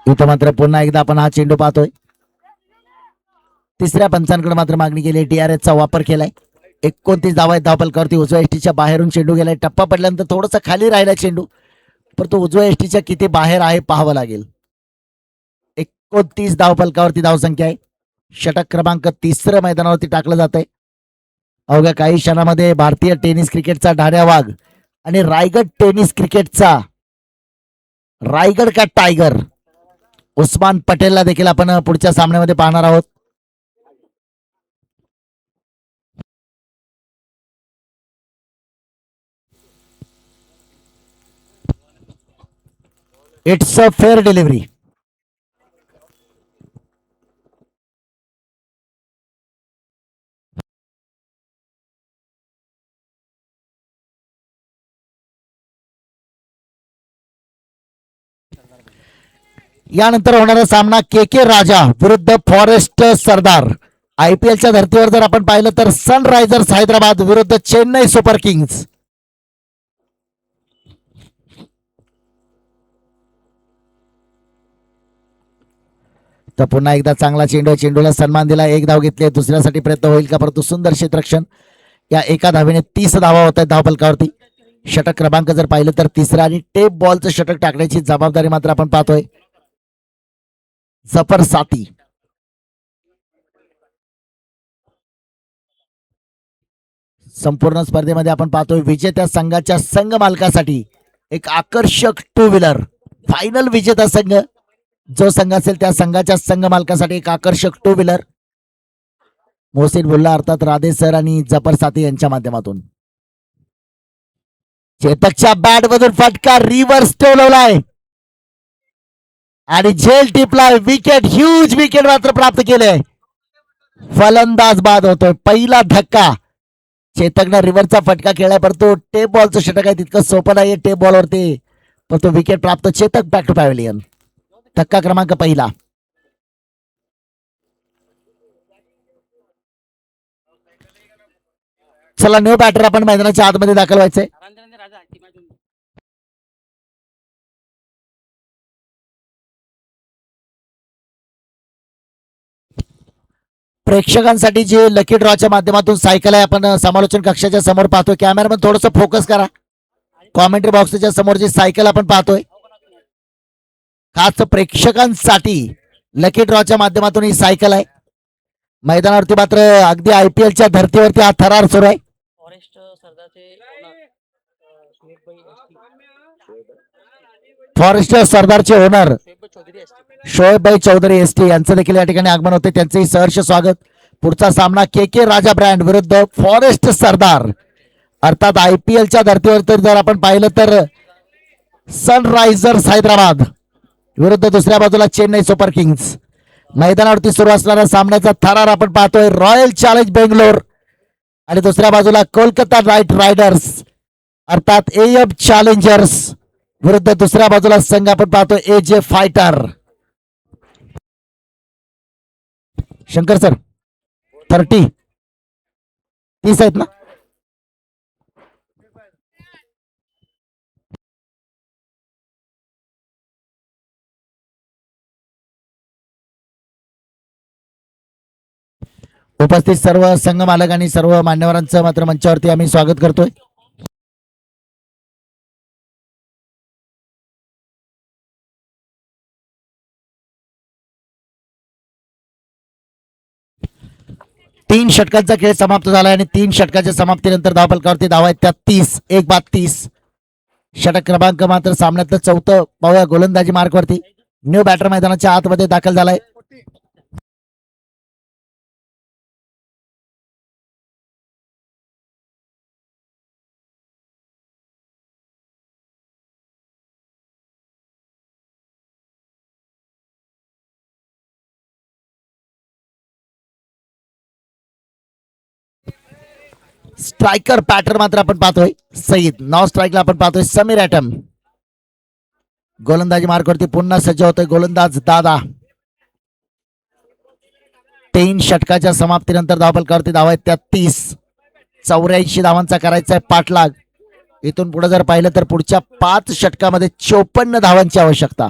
इथं मात्र पुन्हा एकदा आपण हा चेंडू पाहतोय. तिसऱ्या पंचांकडे मात्र मागणी केली. DRS चा वापर केलाय. 29 धावा आहेत धावफलकावरती. उजव्या एसटीच्या बाहेरून चेंडू गेलाय. टप्पा पडल्यानंतर थोडासा खाली राहिला चेंडू, परंतु उजव्या एसटीच्या किती बाहेर आहे पाहावं लागेल. 29 धावफलकावरती धावसंख्या आहे. षटक क्रमांक 3 मैदानावरती टाकलं जात आहे. अवघ्या काही क्षणामध्ये भारतीय टेनिस क्रिकेटचा ढाण्या वाघ आणि रायगड टेनिस क्रिकेटचा रायगड का टायगर उस्मान पटेलला देखील आपण पुढच्या सामन्यामध्ये पाहणार आहोत. It's a fair delivery. यानंतर होणारा सामना KK राजा विरुद्ध फॉरेस्ट सरदार. IPLच्या धर्तीवर जर आपण पाहिलं तर सनरायझर्स हैदराबाद विरुद्ध चेन्नई सुपर किंग्स. तर पुन्हा एकदा चांगला चेंडू, चेंडूला सन्मान दिला, एक धाव घेतली, दुसऱ्यासाठी प्रयत्न होईल का, परंतु सुंदर क्षेत्ररक्षण. या एका धावेने 30 धावा होत आहेत धावफलकावरती. षटक क्रमांक जर पाहिलं तर तिसरा आणि टेप बॉलचं षटक टाकण्याची जबाबदारी मात्र आपण पाहतोय जफर साथी. संपूर्ण स्पर्धेमध्ये आपण पाहतोय विजेत्या संघाच्या संघ मालकासाठी एक आकर्षक टू व्हीलर. फायनल विजेता संघ जो संघ असेल त्या संघाच्या संघ मालकासाठी एक आकर्षक टू व्हीलर. मोहसिन बुल्ला अर्थात राधे सर आणि जफर साथी यांच्या माध्यमातून. चेतकच्या बॅट मधून फटका रिव्हर्स ठेवलाय आणि झेल टिपलाय. विकेट, ह्यूज विकेट मात्र प्राप्त केले. फलंदाज बाद होतोय. पहिला धक्का. चेतकनं रिव्हर्सचा फटका खेळलाय, परंतु टेप बॉलचं षटक आहे, तितकं सोपं नाही टेप बॉलवरती, परंतु विकेट प्राप्त. Chetak back to pavilion. धक्का क्रमांक पहिला. चला न्यू बॅटर आपण मैदानाच्या आतमध्ये दाखल व्हायचंय. प्रेक्षकांसाठी जे लकी ड्रॉच्या माध्यमातून सायकल आहे आपण समालोचन कक्षाच्या समोर पाहतोय. कॅमेरामन थोडस फोकस करा. कॉमेंट्री बॉक्सच्या समोर जी सायकल आपण पाहतोय खास प्रेक्षकांसाठी लकी ड्रॉच्या माध्यमातून ही सायकल आहे. मैदानावरती मात्र अगदी IPLच्या धर्तीवरती हा थरार सुरू आहे. फॉरेस्ट सरदारचे ओनर शोएब चौधरी ST यांचं देखील या ठिकाणी आगमन होते. त्यांचेही सहर्ष स्वागत. पुढचा सामना KK राजा ब्रँड विरुद्ध फॉरेस्ट सरदार. अर्थात IPLच्या धर्तीवर तर जर आपण पाहिलं तर सनरायझर्स हैदराबाद विरुद्ध दुसऱ्या बाजूला चेन्नई सुपर किंग्स. मैदानावरती सुरू असणाऱ्या सामन्याचा थरार आपण पाहतोय. रॉयल चॅलेंज बेंगलोर आणि दुसऱ्या बाजूला कोलकाता नाईट रायडर्स अर्थात AM चॅलेंजर्स विरुद्ध दुसऱ्या बाजूला संघ आपण पाहतोय AJ फायटर. शंकर सर 30 आहेत ना. उपस्थित सर्व संघ मालक आणि सर्व मान्यवरांचं मात्र मंचावरती आम्ही स्वागत करतोय. तीन षटकांचा खेळ समाप्त झाला आणि 3 षटकाच्या समाप्तीनंतर धावफलकावरती धावा आहेत त्या 30. 1 बाद 30. षटक क्रमांक मात्र सामन्यातलं 4थं पाहूया गोलंदाजी मार्कवरती. न्यू बॅटर मैदानाच्या आतमध्ये दाखल झालाय. स्ट्रायकर पॅटर्न मात्र आपण पाहतोय सईद. नॉन स्ट्राईकला आपण पाहतोय समीर ॲटम. गोलंदाजी मार्कवरती पुन्हा सज्ज होतोय गोलंदाज दादा. 3 षटकाच्या समाप्तीनंतर धावफलकावरती धावा आहेत त्या 30. 84 धावांचा करायचा आहे पाठलाग. इथून पुढे जर पाहिलं तर पुढच्या 5 षटकामध्ये 54 धावांची आवश्यकता.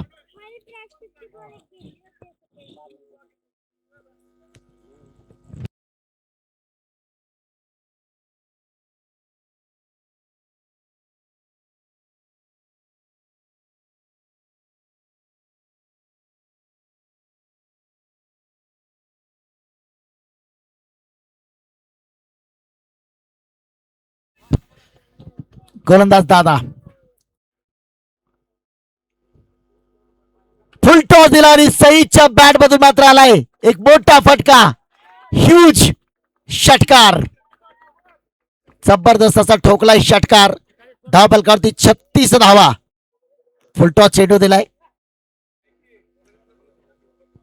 गोलंदाज दादा फुल टॉस दिला आणि सईदच्या बॅट मधून मात्र आलाय एक मोठा फटका. ह्यूज षटकार. जबरदस्त असा ठोकलाय षटकार. धावफलकावरती 36 धावा. फुल टॉस चेंडू दिलाय.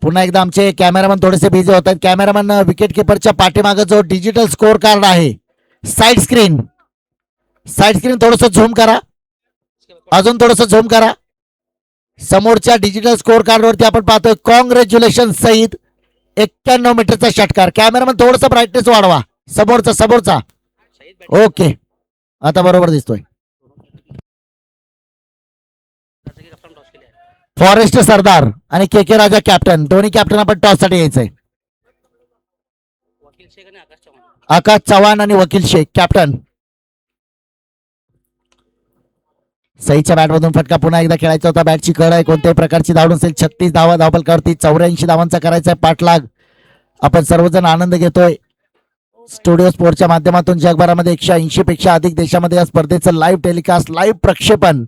पुन्हा एकदा आमचे कॅमेरामन थोडेसे बिझी होत आहेत. कॅमेरामन विकेट किपरच्या पाठीमागे जो डिजिटल स्कोर कार्ड आहे साइड स्क्रीन थोडस झूम करा. अजून थोडस झूम करा. समोरच्या डिजिटल स्कोर कार्ड वरती आपण पाहतोय कॉंग्रॅच्युलेशन सईद. 91 मीटरचा षटकार. कॅमेरामन थोडस ब्राईटनेस वाढवा. समोरचा ओके आता बरोबर दिसतोय. फॉरेस्ट सरदार आणि के के राजा कॅप्टन, दोन्ही कॅप्टन आपण टॉस साठी यायचंय. वकील शेख आणि आकाश चव्हाण. आकाश चव्हाण आणि वकील शेख कॅप्टन. सईच्या बॅटमधून फटका पुन्हा एकदा खेळायचा होता. बॅटची कड आहे, कोणत्याही प्रकारची धाव नसेल. 36 धावा धावफलकावरती, 84 धावांचा करायचा आहे पाठलाग. आपण सर्वजण आनंद घेतोय स्टुडिओ स्पोर्टच्या माध्यमातून. जगभरामध्ये 180 पेक्षा अधिक देशामध्ये या स्पर्धेचं लाईव्ह टेलिकास्ट, लाईव्ह प्रक्षेपण.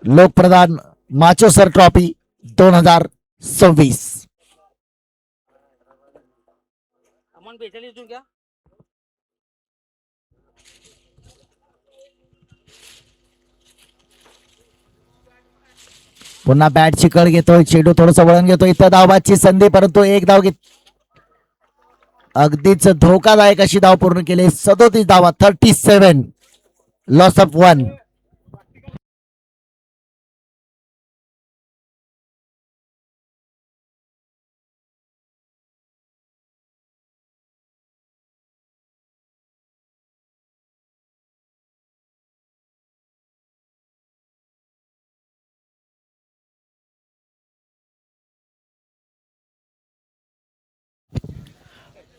लोकप्रधान माचोसर ट्रॉफी 2026. अमन 42 देऊ क्या? पुन्हा बॅटची कड घेतोय चेंडू, थोडस वळण घेतोय. इथं धावबादची संधी, परंतु एक धाव घेत, अगदीच धोकादायक अशी धाव पूर्ण केली. 37 धावा, 37, लॉस ऑफ 1.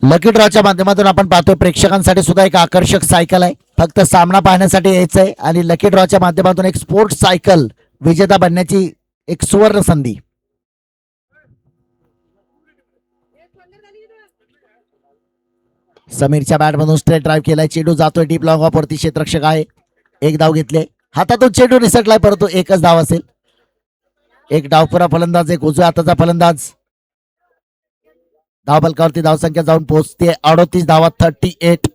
लकी ड्रॉच्या माध्यमातून आपण पाहतोय प्रेक्षकांसाठी सुद्धा एक आकर्षक सायकल आहे. फक्त सामना पाहण्यासाठी यायचंय आणि लकी ड्रॉच्या माध्यमातून एक स्पोर्ट्स सायकल विजेता बनण्याची एक सुवर्ण संधी. समीरच्या बॅटमधून स्ट्रेट ड्राईव्ह केलाय, चेंडू जातोय डीप लॉंग ऑफ वरती. क्षेत्ररक्षक आहे, एक धाव घेतले. हातातून चेंडू निसटलाय, परंतु एकच धाव असेल. एक डावपुरा फलंदाज, एक उजव्या हाताचा फलंदाज. धावफलकावरती धावसंख्या जाऊन पोहोचते 38 धावा, 38.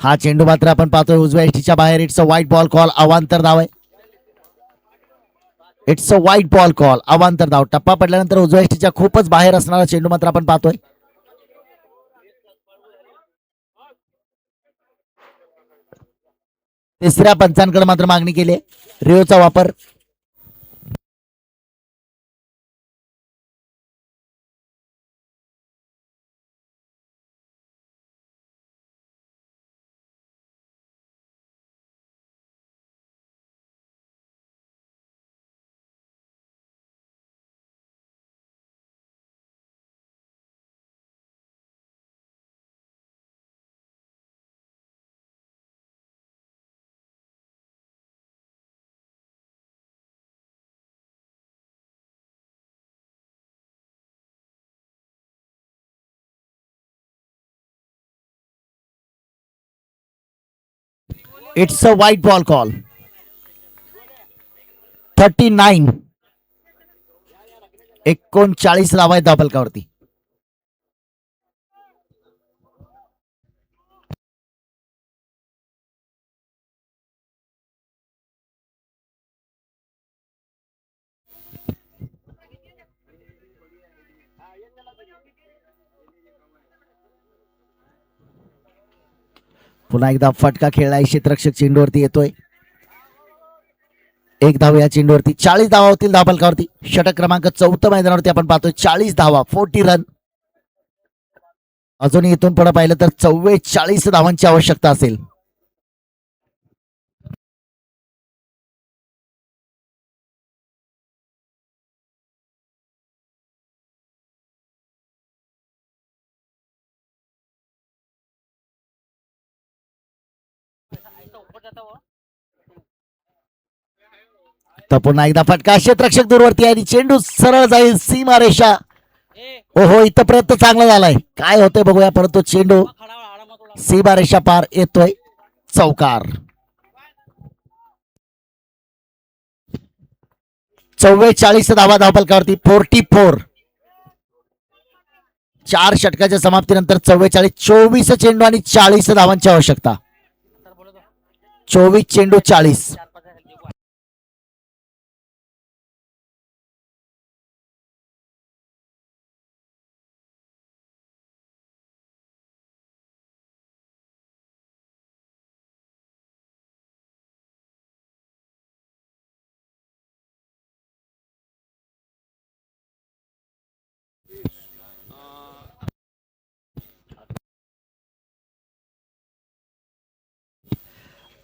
हा चेंडू मात्र आपण पाहतोय उजव्या एष्टीच्या बाहेर. इट्स अ वाईट बॉल कॉल, अवांतर धाव आहे. इट्स अ वाईट बॉल कॉल, अवांतर धाव. टप्पा पडल्यानंतर उजव्या एष्टीच्या खूपच बाहेर असणारा चेंडू मात्र आपण पाहतोय. तिसऱ्या पंचांकडे मात्र मागणी केली आहे. रिओचा वापर. इट्स अ वाईट बॉल कॉल. 39, 39 धावा आहेत धावफलकावरती. पुन्हा एकदा फटका खेळलाय. क्षेत्ररक्षक चेंडूवरती येतोय. एक धाव या चेंडूवरती. 40 धावा होतील धावफलकावरती. षटक क्रमांक 4 मैदानावरती आपण पाहतोय. 40 धावा, 40 रन. अजूनही इथून पुढे पाहिलं तर 44 धावांची आवश्यकता असेल. ऐसा ऊपर जाता हुआ. तर पुन्हा एकदा फटका. क्षेत्ररक्षक दूरवरती आहे आणि चेंडू सरळ जाईल सीमा रेषा. ए ओहो, इथं प्रयत्न चांगला झालाय. काय होतंय बघूया, परंतु चेंडू खड़ा हुआ आड़ा मत उड़ा. सीमा रेषा पार येतोय. चौकार. 44 धावा धावफलकावरती. 44. 4 षटकाच्या समाप्तीनंतर 44, 24 चेंडू आणि 40 धावांची आवश्यकता. सर बोलो तो 24 चेंडू 40. 4-5 है देखो.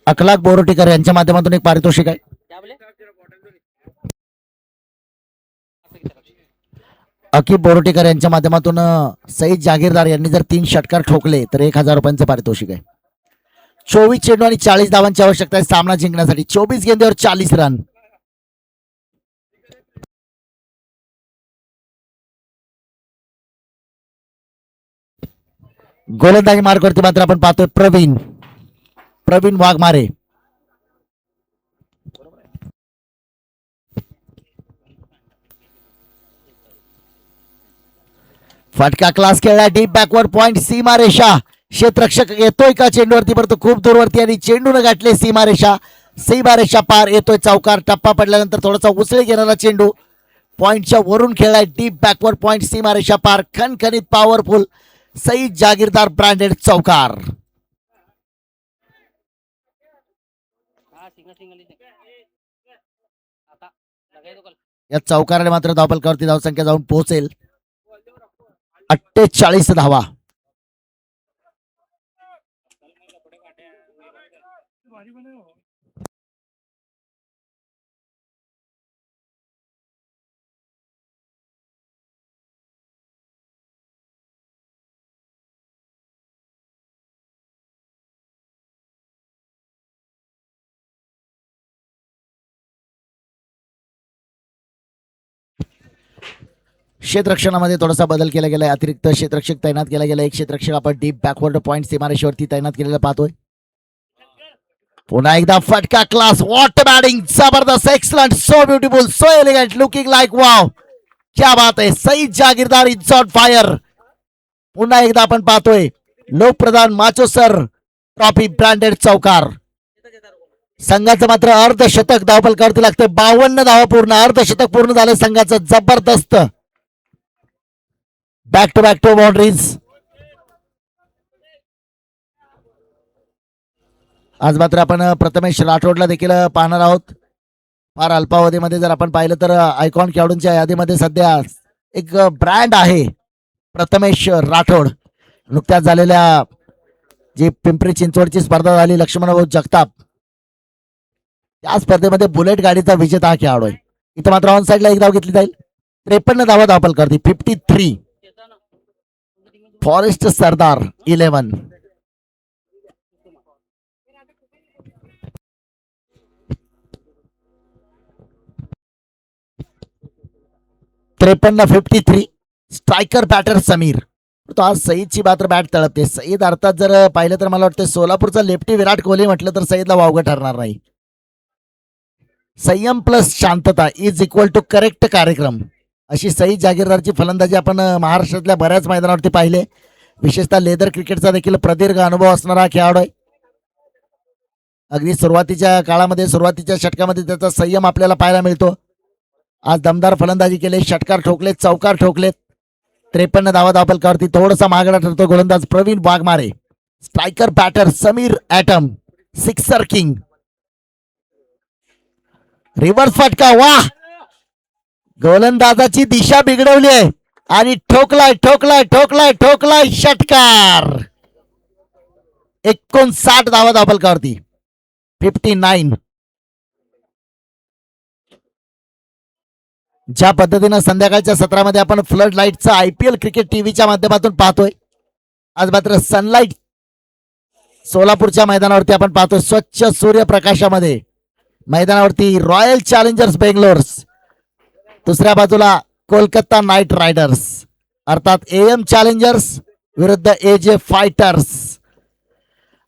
अखलाक बोरोटीकर यांच्या माध्यमातून एक पारितोषिक आहे. क्या बोले अकिब बोरोटीकर यांच्या माध्यमातून सईद जागीरदार यांनी जर 3 षटकार ठोकले तर 1000 रुपयांचं पारितोषिक आहे. 24 चेंडू आणि 40 धावांची आवश्यकता आहे सामना जिंकण्यासाठी. 24 गेंदीवर 40 रन. गोलंदाजी मार्गावरती मात्र आपण पाहतोय प्रवीण वाघमारे. फटका क्लास खेळला. डीप बॅकवर्ड पॉइंट सीमारेषा. क्षेत्ररक्षक येतोय का चेंडूवरती, परंतु खूप दूरवरती आणि चेंडून गाठले सीमारेषा पार. येतोय चौकार. टप्पा पडल्यानंतर थोडासा उसळी घेणारा चेंडू पॉइंटच्या वरून खेळलाय. डीप बॅकवर्ड पॉइंट सीमारेषा पार. खणखणीत पॉवरफुल सईद जागीरदार ब्रँडेड चौकार. हाँ सिंगल आता लगाई तो कल या चौकाराने मात्र धावफलकावरती धावसंख्या जाऊन पोहोचेल 48 धावा. क्षेत्ररक्षणामध्ये थोडासा बदल केला गेलाय. अतिरिक्त क्षेत्ररक्षक तैनात केला गेला. एक क्षेत्ररक्षक आपण डीप बॅकवर्ड पॉइंट सीमारेषेवरती तैनात केलेला पाहतोय. पुन्हा एकदा फटका क्लास. What batting. जबरदस्त. Excellent. So beautiful. So elegant. Looking like wow. क्या बात आहे. Saeed Jagirdar is on fire. पुन्हा एकदा आपण पाहतोय लोकप्रधान माचोसर ट्रॉफी ब्रँडेड चौकार. संघाचं मात्र अर्धशतक धावफलकावरती लागते. 52 धावा पूर्ण. अर्धशतक पूर्ण झालं संघाचं. जबरदस्त. Back to boundaries. आज मात्र आपण प्रथमेश राठोडला देखील पाहणार आहोत. फार अल्पावधीमध्ये जर आपण पाहिलं तर आयकॉन खेळाडूंच्या यादीमध्ये सध्या एक ब्रँड आहे प्रथमेश राठोड. नुकत्याच झालेल्या जी पिंपरी चिंचवडची स्पर्धा झाली लक्ष्मणभाऊ जगताप त्या स्पर्धेमध्ये बुलेट गाडीचा विजेता हा खेळाडू आहे. इथं मात्र ऑन साईडला एक धाव घेतली जाईल. 53 धावा धावफलकावरती. 53. फॉरेस्ट सरदार 11. त्रेपन्न 53. Striker batter Sameer. तो आज सईदची मात्र बॅट तळपते. सईद अर्थात जर पाहिलं तर मला वाटतं सोलापूरचा लेफ्टी विराट कोहली म्हटलं तर सईदला वावगं ठरणार नाही. संयम प्लस शांतता इज इक्वल टू करेक्ट कार्यक्रम अशी सईद जागीरदारची फलंदाजी आपण महाराष्ट्रातल्या बऱ्याच मैदानावरती पाहिले. विशेषतः लेदर क्रिकेटचा देखील प्रदीर्घ अनुभव असणारा खेळाडू आहे. अगदी सुरुवातीच्या काळामध्ये सुरुवातीच्या षटकामध्ये त्याचा संयम आपल्याला पाहायला मिळतो. आज दमदार फलंदाजी केले. षटकार ठोकलेत. चौकार ठोकलेत. 53 धावा धावफलकावरती. थोडासा महागडा ठरतो गोलंदाज Praveen Waghmare. Striker batter Sameer atom. Sixer king. Reverse फटका. वाह. गोलंदाजाची दिशा बिघडवली आहे आणि ठोकलाय षटकार. 59 धावा धावफलकावरती. 59. ज्या पद्धतीनं संध्याकाळच्या सत्रामध्ये आपण फ्लड लाईटचं IPL क्रिकेट टीव्हीच्या माध्यमातून पाहतोय आज मात्र सनलाईट सोलापूरच्या मैदानावरती आपण पाहतोय. स्वच्छ सूर्यप्रकाशामध्ये मैदानावरती रॉयल चॅलेंजर्स बेंगलोर्स. दुसऱ्या बाजूला कोलकाता नाईट रायडर्स अर्थात AM चॅलेंजर्स विरुद्ध AJ फायटर्स.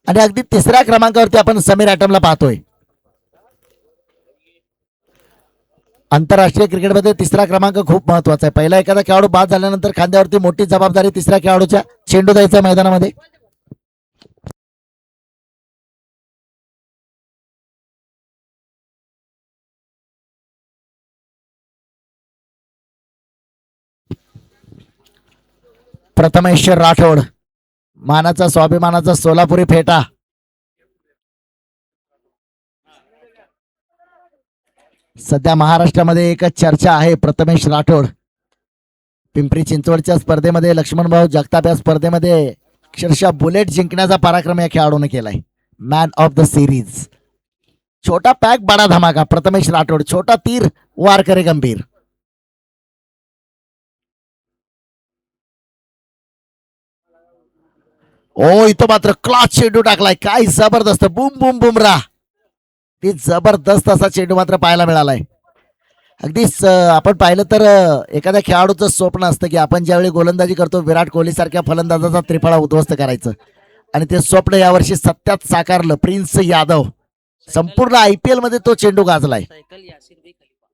आणि अगदी तिसऱ्या क्रमांकावरती आपण समीर ॲटमला पाहतोय. आंतरराष्ट्रीय क्रिकेटमध्ये तिसरा क्रमांक खूप महत्वाचा आहे. पहिला एखादा खेळाडू बाद झाल्यानंतर खांद्यावरती मोठी जबाबदारी तिसऱ्या खेळाडूच्या चेंडू द्यायचा मैदानामध्ये. प्रथमेश राठोड मानाचा स्वाभिमानाचा सोलापुरी फेटा. सध्या महाराष्ट्रामध्ये एक चर्चा आहे. प्रथमेश राठोड पिंपरी चिंचवडच्या स्पर्धेमध्ये लक्ष्मणभाऊ जगताप या स्पर्धेमध्ये अक्षरशः बुलेट जिंकण्याचा पराक्रम या खेळाडूने केलाय. Man of the series. छोटा पॅक बडा धमाका. प्रथमेश राठोड. छोटा तीर वार करे गंभीर. ओ इथं मात्र क्लॉच चेंडू टाकलाय. काय जबरदस्त. बुम बुम बुमरा. ती जबरदस्त असा चेंडू मात्र पाहायला मिळालाय. अगदीच आपण पाहिलं तर एखाद्या खेळाडूचं स्वप्न असतं की आपण ज्यावेळी गोलंदाजी करतो विराट कोहली सारख्या फलंदाजाचा त्रिफळा उद्ध्वस्त करायचं, आणि ते स्वप्न यावर्षी सत्यात साकारलं. प्रिन्स यादव संपूर्ण IPL मध्ये तो चेंडू गाजलाय. सायकल यासिर भाई खलीफा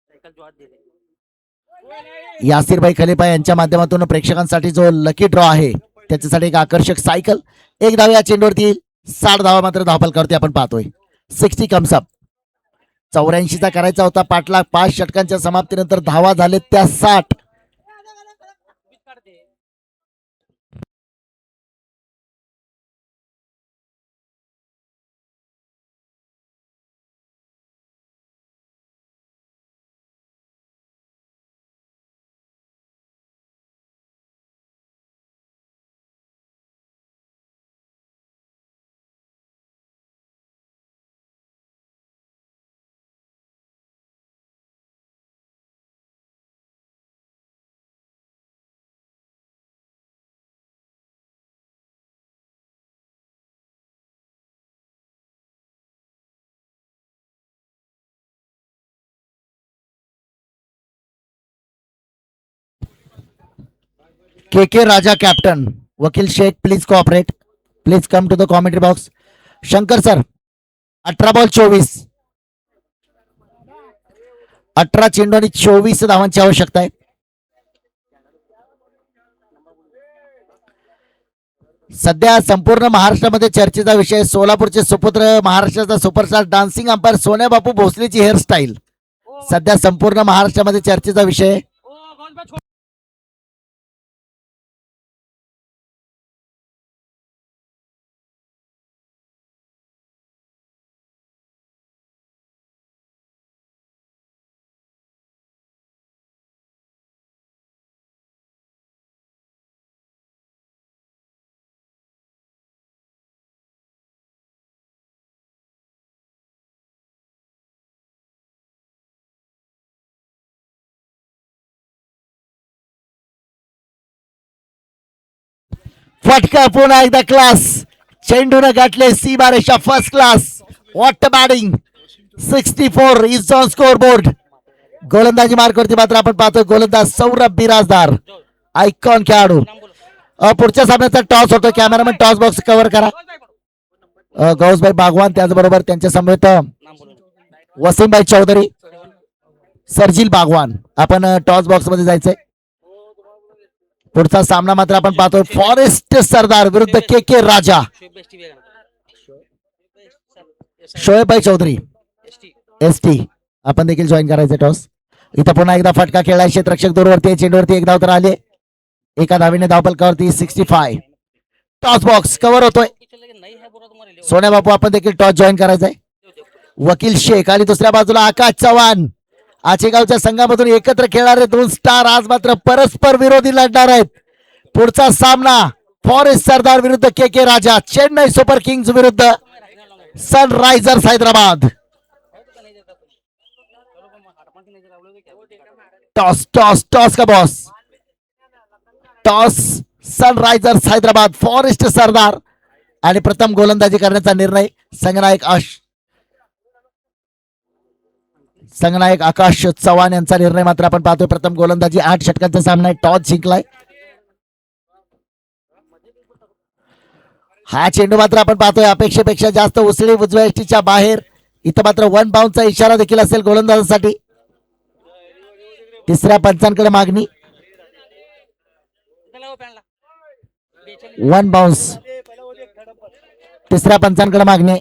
सायकल जो हात दिले यासिर भाई खलिफा यांच्या माध्यमातून प्रेक्षकांसाठी जो लकी ड्रॉ आहे त्याच्यासाठी एक आकर्षक सायकल. एक धाव या चेंडूवरती येईल. 60 धावा मात्र धावफलकावरती आपण पाहतोय. 60 कम्स अप. 84चा करायचा होता पाठलाग. 5 षटकांच्या समाप्तीनंतर धावा झाले त्या 60. K Raja captain. Vakil Shaikh please cooperate. Please come to the commentary box. Shankar sir 18 ball 24. 18 चेंडू आणि 24 धावांची आवश्यकता आहे. सध्या संपूर्ण महाराष्ट्रामध्ये चर्चेचा विषय सोलापूरचे सुपुत्र महाराष्ट्राचा सुपरस्टार डान्सिंग अंपायर सोन्या बापू भोसलेची हेअरस्टाईल सध्या संपूर्ण महाराष्ट्रामध्ये चर्चेचा विषय आहे. फटका पुन्हा एकदा क्लास. चेंडूने गाठले सीमारेषा first class. What batting. 64 is on score board. गोलंदाजी मार्कवरती मात्र आपण पाहतोय गोलंदाज सौरभ बिराजदार आयकॉन खेळाडू. पुढच्या सामन्याचा टॉस होतो. कॅमेरामॅन टॉस बॉक्स कव्हर करा. गौसभाई बागवान त्याचबरोबर त्यांच्या समवेत वसीमभाई चौधरी सरजील बागवान. आपण टॉस बॉक्स मध्ये जायचंय. पुढचा सामना मात्र आपण पाहतोय फॉरेस्ट सरदार विरुद्ध के राजा. शोएबभाई चौधरी ST आपण देखील जॉईन करायचं टॉस. इथं पुन्हा एकदा फटका खेळलाय. क्षेत्ररक्षक दूरवरती. चेंडूवरती एक धाव तर आले. एका धावीने धावफलकावरती 65. टॉस बॉक्स कव्हर होतोय. सोन्या बापू आपण देखील टॉस जॉईन करायचंय. वकील शेख आणि दुसऱ्या बाजूला आकाश चव्हाण. आचेगावच्या संघामधून एकत्र खेळणारे 2 स्टार आज मात्र परस्पर विरोधी लढणार आहेत. पुढचा सामना फॉरेस्ट सरदार विरुद्ध K Raja. Chennai Super Kings विरुद्ध Sunrisers Hyderabad. Toss toss toss का boss. Toss Sunrisers Hyderabad Forest Sardar. आणि प्रथम गोलंदाजी करण्याचा निर्णय संघनायक आकाश चव्हाण यांचा निर्णय मात्र आपण पाहतोय. प्रथम गोलंदाजी 8 षटकांचा सामना आहे. टॉस जिंकलाय. हा चेंडू मात्र आपण पाहतोय अपेक्षेपेक्षा जास्त उसळी उजव्या यष्टीच्या बाहेर. इथं मात्र 1 बाउन्सचा इशारा देखील असेल गोलंदाजासाठी. तिसऱ्या पंचांकडे मागणी. 1 बाउन्स. तिसऱ्या पंचांकडे मागणी.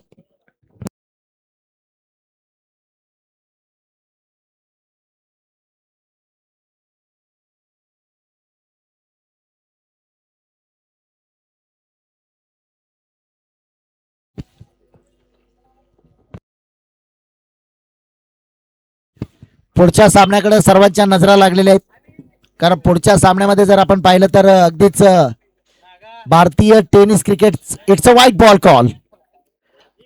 पुढच्या सामन्याकडे सर्वांच्या नजरा लागलेल्या आहेत. कारण पुढच्या सामन्यामध्ये जर आपण पाहिलं तर अगदीच भारतीय tennis cricket it's a white ball call.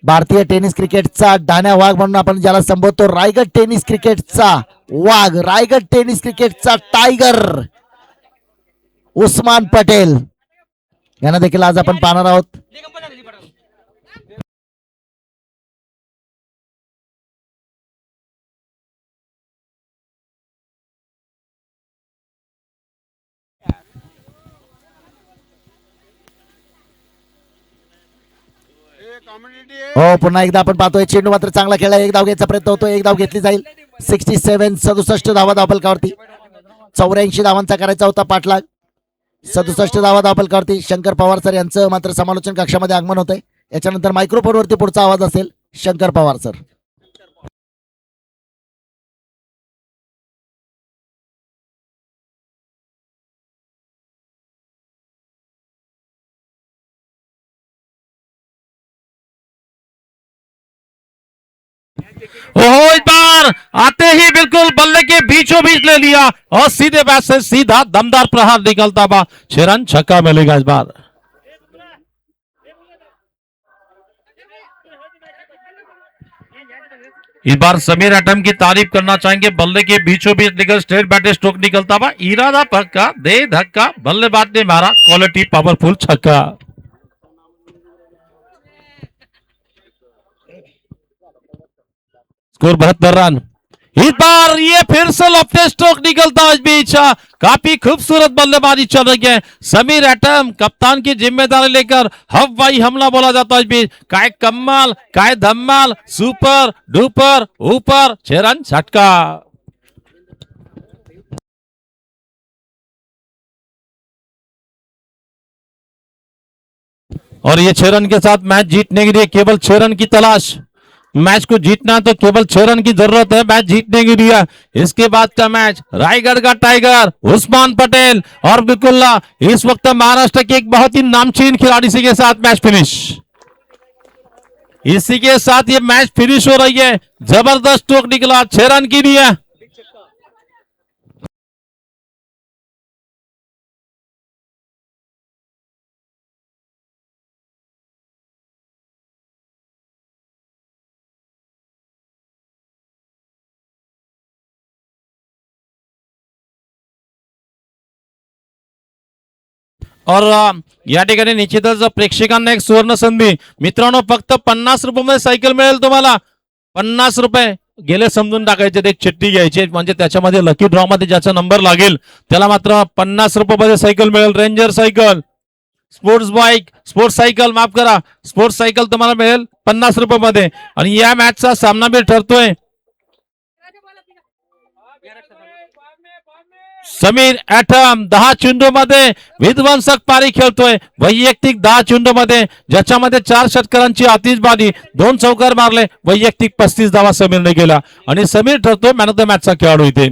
भारतीय टेनिस क्रिकेटचा डाण्या वाघ म्हणून आपण ज्याला संबोधतो, रायगड टेनिस क्रिकेटचा वाघ, रायगड टेनिस क्रिकेटचा टायगर उस्मान पटेल यांना देखील आज आपण पाहणार आहोत. हो, पुन्हा एकदा आपण पाहतोय चेंडू मात्र चांगला खेळला, एक धाव घ्यायचा प्रयत्न होतो, एक धाव घेतली जाईल. 67 धावा धावपलकावरती, 84 धावांचा करायचा होता पाठलाग. 67 धावा धावपलकावरती. शंकर पवार सर यांचं मात्र समालोचन कक्षामध्ये आगमन होतंय. याच्यानंतर मायक्रोफोनवरती पुढचा आवाज असेल शंकर पवार सर. ओहो, इस बार आते ही बिल्कुल बल्ले के बीचों बीच ले लिया और सीधे बैट से सीधा दमदार प्रहार निकलता हुआ 6 रन छक्का मिलेगा इस बार. इस बार समीर एटम की तारीफ करना चाहेंगे, बल्ले के बीचों बीच निकल स्ट्रेट बैट स्ट्रोक निकलता हुआ, इरादा पक्का, दे धक्का, बल्लेबाज ने मारा क्वालिटी पावरफुल छक्का. Score 72 run. इस बार ये फिर से लफ्टे स्ट्रोक निकलता है इस बीच. काफी खूबसूरत बल्लेबाजी चल रही है. समीर एटम कप्तान की जिम्मेदारी लेकर हवाई हमला बोला जाता है इस बीच. काय कमाल, काय धमाल, सुपर डुपर ऊपर 6 रन छक्का. और ये 6 रन के साथ मैच जीतने के लिए केवल 6 रन की तलाश. मैच को जीतना तो केवल 6 रन की जरूरत है मैच जीतने के लिए. इसके बाद का मैच रायगढ़ का टाइगर उस्मान पटेल और बिल्कुल इस वक्त महाराष्ट्र के एक बहुत ही नामचीन खिलाड़ी इसी के साथ मैच फिनिश. इसी के साथ ये मैच फिनिश हो रही है. जबरदस्त स्ट्रोक निकला 6 रन के लिए. और या ठिकाणी निश्चितच प्रेक्षकांना एक सुवर्ण संधी. मित्रांनो, फक्त 50 रुपये सायकल मिळेल तुम्हाला. 50 रुपये गेले समजून टाकायचे. एक चिठ्ठी घ्यायची, म्हणजे त्याच्यामध्ये लकी ड्रॉ मध्ये ज्याचा नंबर लागेल त्याला मात्र 50 रुपये सायकल मिळेल. Ranger cycle, sports bike, sports cycle, माफ करा, स्पोर्ट्स सायकल तुम्हाला मिळेल 50 रुपये मध्ये. आणि या मॅचचा सामना बी ठरतोय. समीर एटम 10 चेंडूमध्ये विध्वंसक पारी खेळतोय. वैयक्तिक 10 चेंडूमध्ये ज्याच्यामध्ये 4 षटकारांची आतिषबाजी, 2 चौकार मारले, वैयक्तिक 35 धावा समीरने केला आणि समीर ठरतोय मॅन ऑफ द मॅचचा खेळाडू इथे.